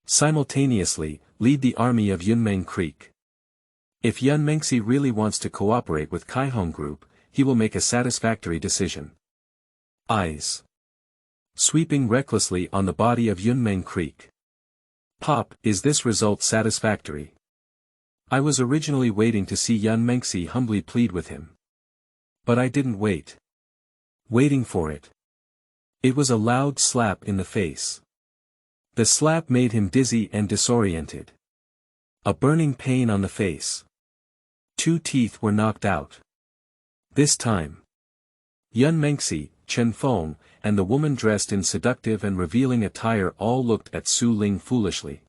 Simultaneously, lead the army of Yunmeng Creek. If Yunmengxi really wants to cooperate with Kaihong Group, he will make a satisfactory decision. Eyes. Sweeping recklessly on the body of Yunmeng Creek. Pop, is this result satisfactory? I was originally waiting to see Yunmengxi humbly plead with him. But I didn't wait. Waiting for it. It was a loud slap in the face. The slap made him dizzy and disoriented. A burning pain on the face. 2 teeth were knocked out. This time. Yunmengxi, Chen Feng, and the woman dressed in seductive and revealing attire all looked at Su Ling foolishly.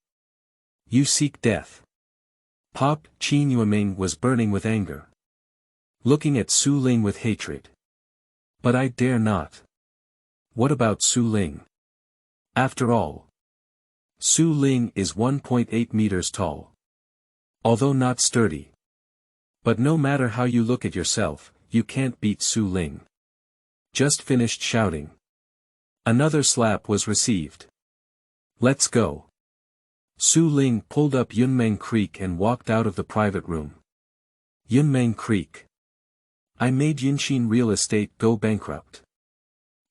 You seek death. Pop, Yunmeng was burning with anger. Looking at Su Ling with hatred. But I dare not. What about Su Ling? After all, Su Ling is 1.8 meters tall. Although not sturdy. But no matter how you look at yourself, you can't beat Su Ling. Just finished shouting. Another slap was received. Let's go. Su Ling pulled up Yunmeng Creek and walked out of the private room. Yunmeng Creek. I made Yunxin Real Estate go bankrupt.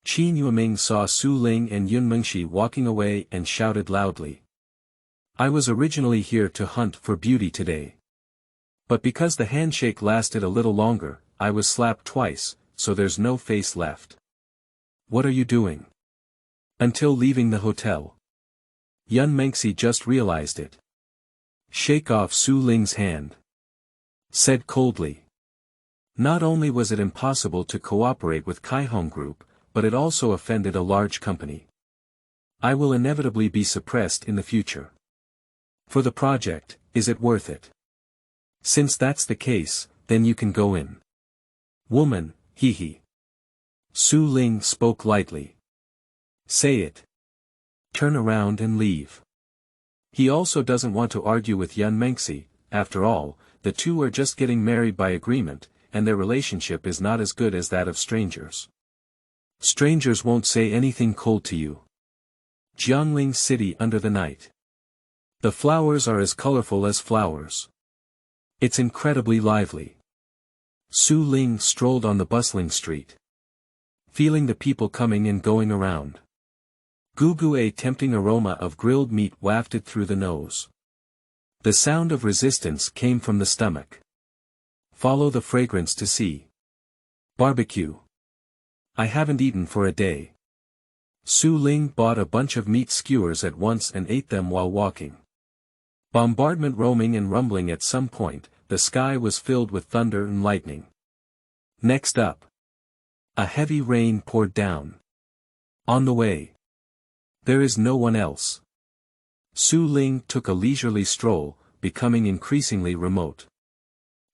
Yunmeng saw Su Ling and Yunmengxi walking away and shouted loudly. I was originally here to hunt for beauty today. But because the handshake lasted a little longer, I was slapped twice, so there's no face left. What are you doing? Until leaving the hotel. Yunmengxi just realized it. Shake off Su Ling's hand. Said coldly. Not only was it impossible to cooperate with Kaihong Group, but it also offended a large company. I will inevitably be suppressed in the future. For the project, is it worth it? Since that's the case, then you can go in. Woman, hee. Su Ling spoke lightly. Say it. Turn around and leave. He also doesn't want to argue with Yunmengxi. After all, the two are just getting married by agreement, and their relationship is not as good as that of strangers. Strangers won't say anything cold to you. Jiangling City under the night. The flowers are as colorful as flowers. It's incredibly lively. Su Ling strolled on the bustling street. Feeling the people coming and going around. A tempting aroma of grilled meat wafted through the nose. The sound of resistance came from the stomach. Follow the fragrance to see. Barbecue. I haven't eaten for a day. Su Ling bought a bunch of meat skewers at once and ate them while walking. Bombardment roaming and rumbling at some point, the sky was filled with thunder and lightning. Next up. A heavy rain poured down. On the way. There is no one else. Su Ling took a leisurely stroll, becoming increasingly remote.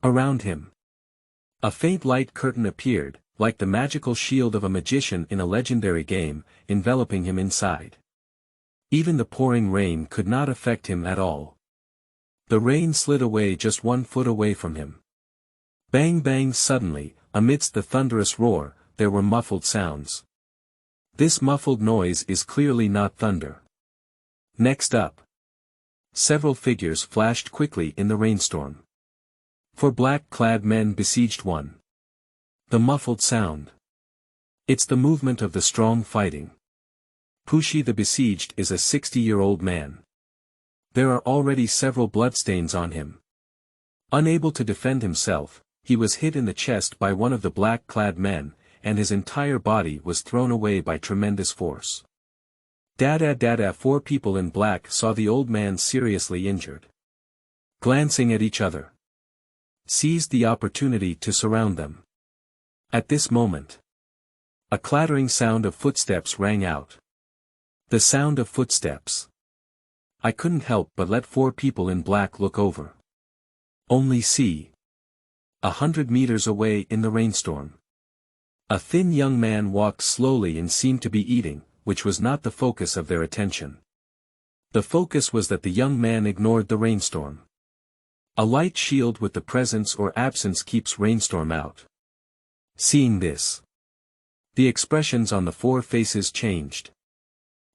Around him. A faint light curtain appeared, like the magical shield of a magician in a legendary game, enveloping him inside. Even the pouring rain could not affect him at all. The rain slid away just 1 foot away from him. Bang bang suddenly, amidst the thunderous roar, there were muffled sounds. This muffled noise is clearly not thunder. Next up. Several figures flashed quickly in the rainstorm. 4 black-clad men besieged one. The muffled sound. It's the movement of the strong fighting. Pushi the besieged is a 60-year-old man. There are already several bloodstains on him. Unable to defend himself, he was hit in the chest by one of the black-clad men, and his entire body was thrown away by tremendous force. Dada 4 people in black saw the old man seriously injured. Glancing at each other, seized the opportunity to surround them. At this moment, a clattering sound of footsteps rang out. The sound of footsteps. I couldn't help but let 4 people in black look over. Only see. 100 meters away in the rainstorm. A thin young man walked slowly and seemed to be eating, which was not the focus of their attention. The focus was that the young man ignored the rainstorm. A light shield with the presence or absence keeps rainstorm out. Seeing this, the expressions on the 4 faces changed.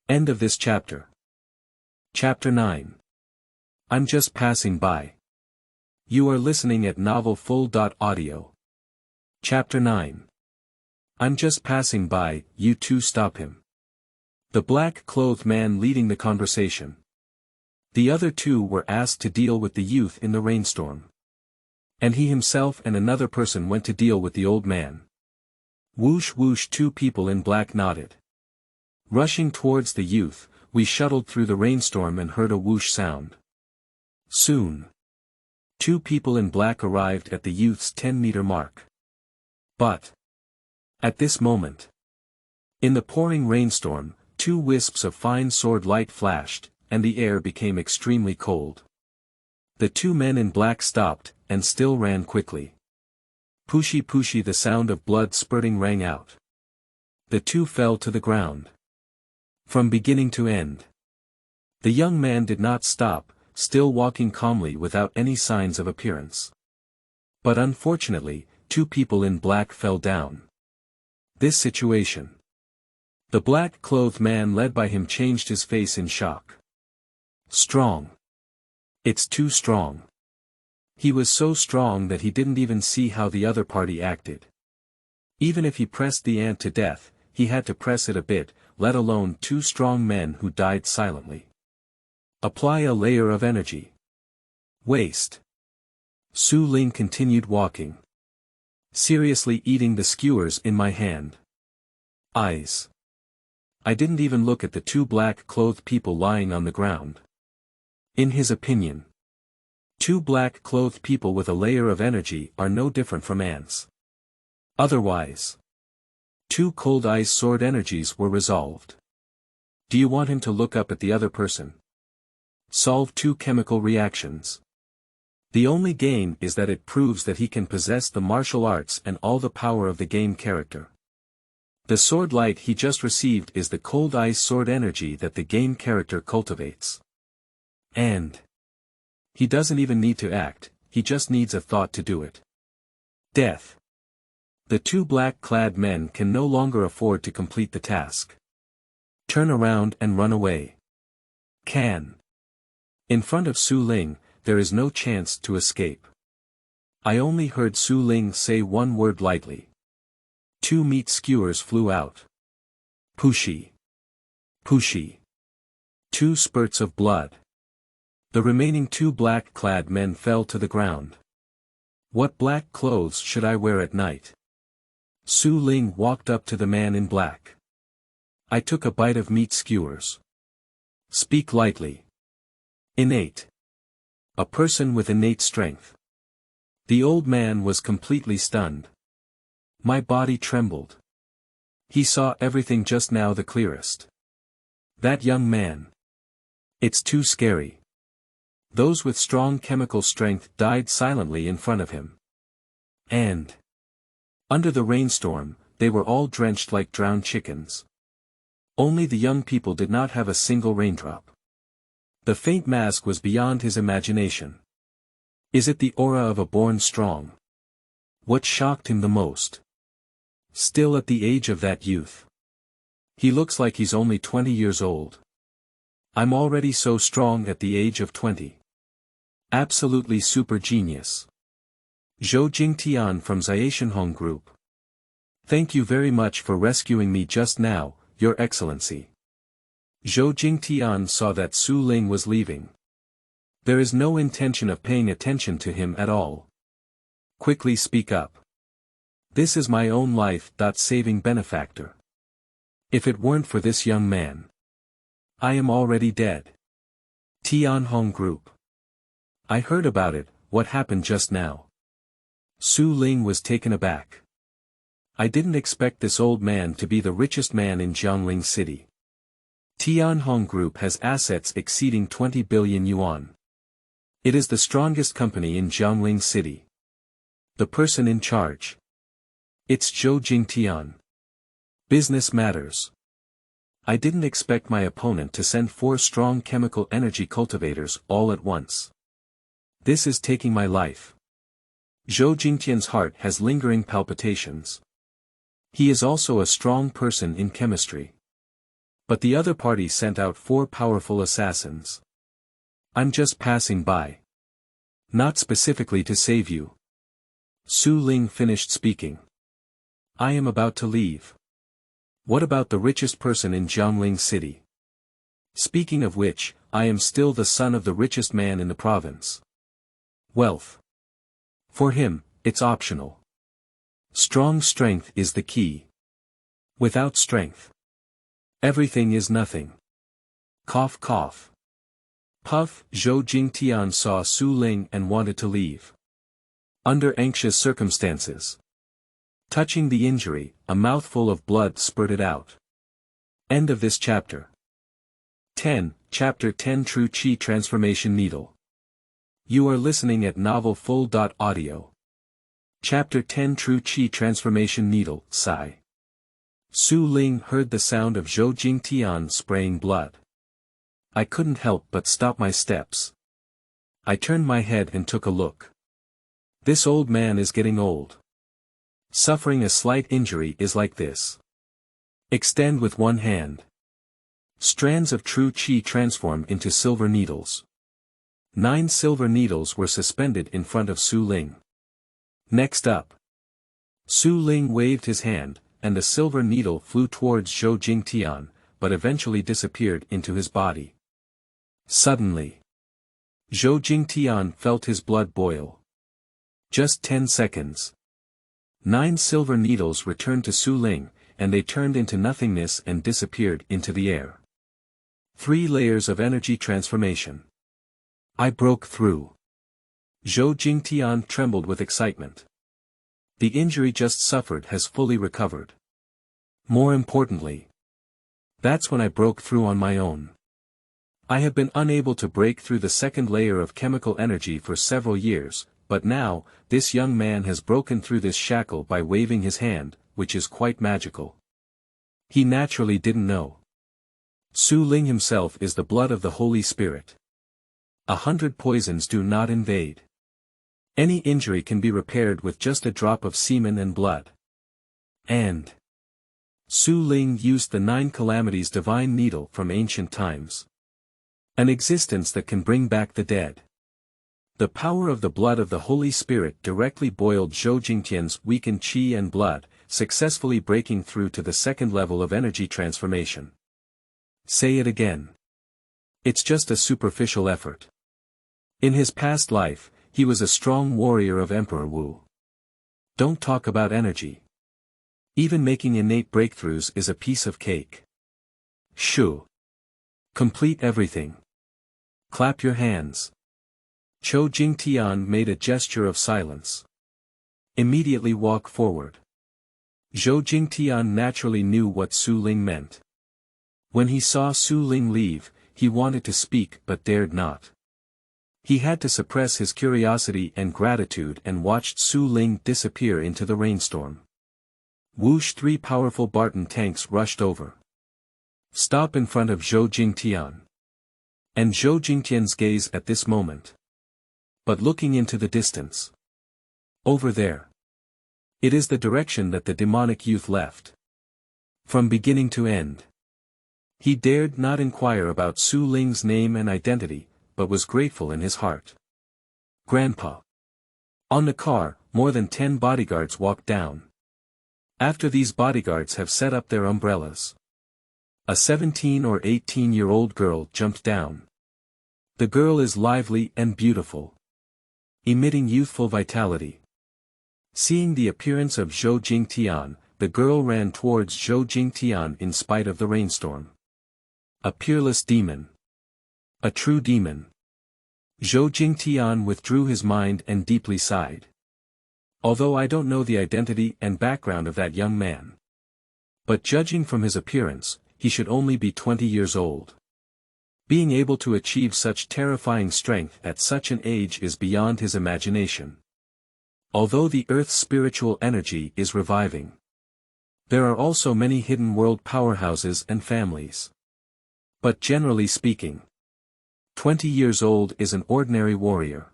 End of this chapter. Chapter 9. I'm just passing by. You are listening at novelfull.audio. Chapter 9. I'm just passing by, you two stop him. The black-clothed man leading the conversation. The other 2 were asked to deal with the youth in the rainstorm. And he himself and another person went to deal with the old man. Whoosh whoosh 2 people in black nodded. Rushing towards the youth, we shuttled through the rainstorm and heard a whoosh sound. Soon, 2 people in black arrived at the youth's 10-meter mark. But, at this moment, in the pouring rainstorm, 2 wisps of fine sword light flashed, and the air became extremely cold. The 2 men in black stopped, and still ran quickly. Pushi the sound of blood spurting rang out. The 2 fell to the ground. From beginning to end. The young man did not stop, still walking calmly without any signs of appearance. But unfortunately, 2 people in black fell down. This situation. The black-clothed man led by him changed his face in shock. Strong. It's too strong. He was so strong that he didn't even see how the other party acted. Even if he pressed the ant to death, he had to press it a bit, let alone 2 strong men who died silently. Apply a layer of energy. Waste. Su Ling continued walking. Seriously eating the skewers in my hand. Eyes. I didn't even look at the 2 black-clothed people lying on the ground. In his opinion, 2 black-clothed people with a layer of energy are no different from ants. Otherwise, 2 cold ice sword energies were resolved. Do you want him to look up at the other person? Solve 2 chemical reactions. The only gain is that it proves that he can possess the martial arts and all the power of the game character. The sword light he just received is the cold ice sword energy that the game character cultivates. And he doesn't even need to act, he just needs a thought to do it. Death. The 2 black-clad men can no longer afford to complete the task. Turn around and run away. Can. In front of Su Ling, there is no chance to escape. I only heard Su Ling say one word lightly. 2 meat skewers flew out. Pushi. 2 spurts of blood. The remaining 2 black-clad men fell to the ground. What black clothes should I wear at night? Su Ling walked up to the man in black. I took a bite of meat skewers. Speak lightly. Innate. A person with innate strength. The old man was completely stunned. My body trembled. He saw everything just now the clearest. That young man. It's too scary. Those with strong chemical strength died silently in front of him. And under the rainstorm, they were all drenched like drowned chickens. Only the young people did not have a single raindrop. The faint mask was beyond his imagination. Is it the aura of a born strong? What shocked him the most? Still at the age of that youth. He looks like he's only 20 years old. I'm already so strong at the age of 20. Absolutely super genius. Zhou Jingtian from Zaishenhong Group. Thank you very much for rescuing me just now, Your Excellency. Zhou Jingtian saw that Su Ling was leaving. There is no intention of paying attention to him at all. Quickly speak up. This is my own life-saving benefactor. If it weren't for this young man, I am already dead. Tianhong Group. I heard about it, what happened just now? Su Ling was taken aback. I didn't expect this old man to be the richest man in Jiangling City. Tianhong Group has assets exceeding 20 billion yuan. It is the strongest company in Jiangling City. The person in charge. It's Zhou Jingtian. Business matters. I didn't expect my opponent to send 4 strong chemical energy cultivators all at once. This is taking my life. Zhou Jingtian's heart has lingering palpitations. He is also a strong person in chemistry. But the other party sent out 4 powerful assassins. I'm just passing by. Not specifically to save you. Su Ling finished speaking. I am about to leave. What about the richest person in Jiangling City? Speaking of which, I am still the son of the richest man in the province. Wealth. For him, it's optional. Strong strength is the key. Without strength, everything is nothing. Cough cough. Puff. Zhou Jingtian saw Su Ling and wanted to leave. Under anxious circumstances. Touching the injury, a mouthful of blood spurted out. End of this chapter. 10. Chapter 10 True Qi Transformation Needle. You are listening at novelfull.audio. Chapter 10 True Qi Transformation Needle, Sigh. Su Ling heard the sound of Zhou Jingtian spraying blood. I couldn't help but stop my steps. I turned my head and took a look. This old man is getting old. Suffering a slight injury is like this. Extend with one hand. Strands of true qi transform into silver needles. 9 silver needles were suspended in front of Su Ling. Next up. Su Ling waved his hand, and a silver needle flew towards Zhou Jingtian, but eventually disappeared into his body. Suddenly, Zhou Jingtian felt his blood boil. Just 10 seconds. 9 silver needles returned to Su Ling, and they turned into nothingness and disappeared into the air. 3 layers of energy transformation. I broke through. Zhou Jingtian trembled with excitement. The injury just suffered has fully recovered. More importantly, that's when I broke through on my own. I have been unable to break through the second layer of chemical energy for several years, but now, this young man has broken through this shackle by waving his hand, which is quite magical. He naturally didn't know. Su Ling himself is the blood of the Holy Spirit. 100 poisons do not invade. Any injury can be repaired with just a drop of semen and blood. And Su Ling used the 9 calamities divine needle from ancient times. An existence that can bring back the dead. The power of the blood of the Holy Spirit directly boiled Zhou Jingtian's weakened qi and blood, successfully breaking through to the second level of energy transformation. Say it again. It's just a superficial effort. In his past life, he was a strong warrior of Emperor Wu. Don't talk about energy. Even making innate breakthroughs is a piece of cake. Shoo. Complete everything. Clap your hands. Zhou Jingtian made a gesture of silence. Immediately walk forward. Zhou Jingtian naturally knew what Su Ling meant. When he saw Su Ling leave, he wanted to speak but dared not. He had to suppress his curiosity and gratitude and watched Su Ling disappear into the rainstorm. Whoosh! 3 powerful Barton tanks rushed over. Stop in front of Zhou Jingtian. And Zhou Jingtian's gaze at this moment. But looking into the distance. Over there. It is the direction that the demonic youth left. From beginning to end. He dared not inquire about Su Ling's name and identity, but was grateful in his heart. Grandpa. On the car, more than 10 bodyguards walked down. After these bodyguards have set up their umbrellas. A 17 or 18-year-old girl jumped down. The girl is lively and beautiful, emitting youthful vitality. Seeing the appearance of Zhou Jingtian, the girl ran towards Zhou Jingtian in spite of the rainstorm. A peerless demon. A true demon. Zhou Jingtian withdrew his mind and deeply sighed. Although I don't know the identity and background of that young man, but judging from his appearance, he should only be 20 years old. Being able to achieve such terrifying strength at such an age is beyond his imagination. Although the Earth's spiritual energy is reviving, there are also many hidden world powerhouses and families. But generally speaking, 20 years old is an ordinary warrior.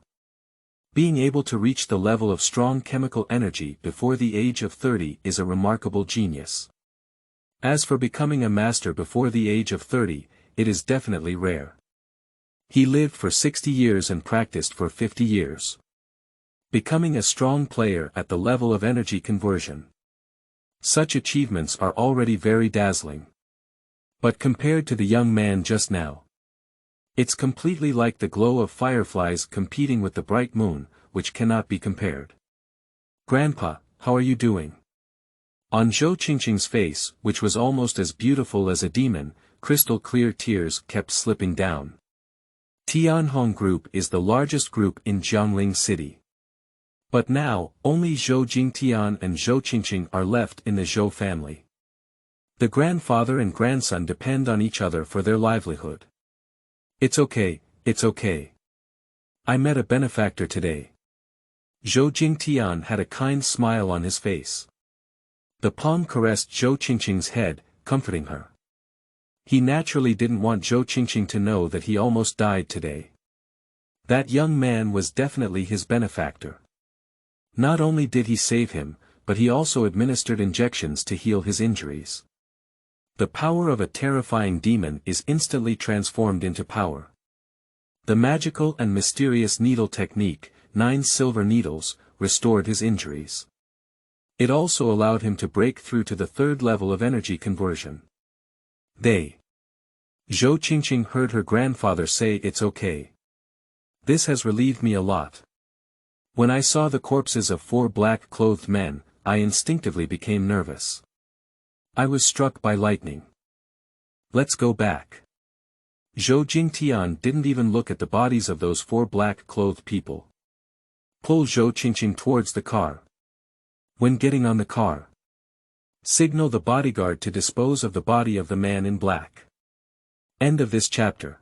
Being able to reach the level of strong chemical energy before the age of 30 is a remarkable genius. As for becoming a master before the age of 30, it is definitely rare. He lived for 60 years and practiced for 50 years. Becoming a strong player at the level of energy conversion. Such achievements are already very dazzling. But compared to the young man just now, it's completely like the glow of fireflies competing with the bright moon, which cannot be compared. Grandpa, how are you doing? On Zhou Qingqing's face, which was almost as beautiful as a demon, crystal-clear tears kept slipping down. Tianhong Group is the largest group in Jiangling City. But now, only Zhou Jingtian and Zhou Qingqing are left in the Zhou family. The grandfather and grandson depend on each other for their livelihood. It's okay, it's okay. I met a benefactor today. Zhou Jingtian had a kind smile on his face. The palm caressed Zhou Qingqing's head, comforting her. He naturally didn't want Zhou Qingqing to know that he almost died today. That young man was definitely his benefactor. Not only did he save him, but he also administered injections to heal his injuries. The power of a terrifying demon is instantly transformed into power. The magical and mysterious needle technique, 9 silver needles, restored his injuries. It also allowed him to break through to the 3rd level of energy conversion. Zhou Qingqing heard her grandfather say it's okay. This has relieved me a lot. When I saw the corpses of 4 black-clothed men, I instinctively became nervous. I was struck by lightning. Let's go back. Zhou Jingtian didn't even look at the bodies of those 4 black-clothed people. Pull Zhou Qingqing towards the car. When getting on the car, signal the bodyguard to dispose of the body of the man in black. End of this chapter.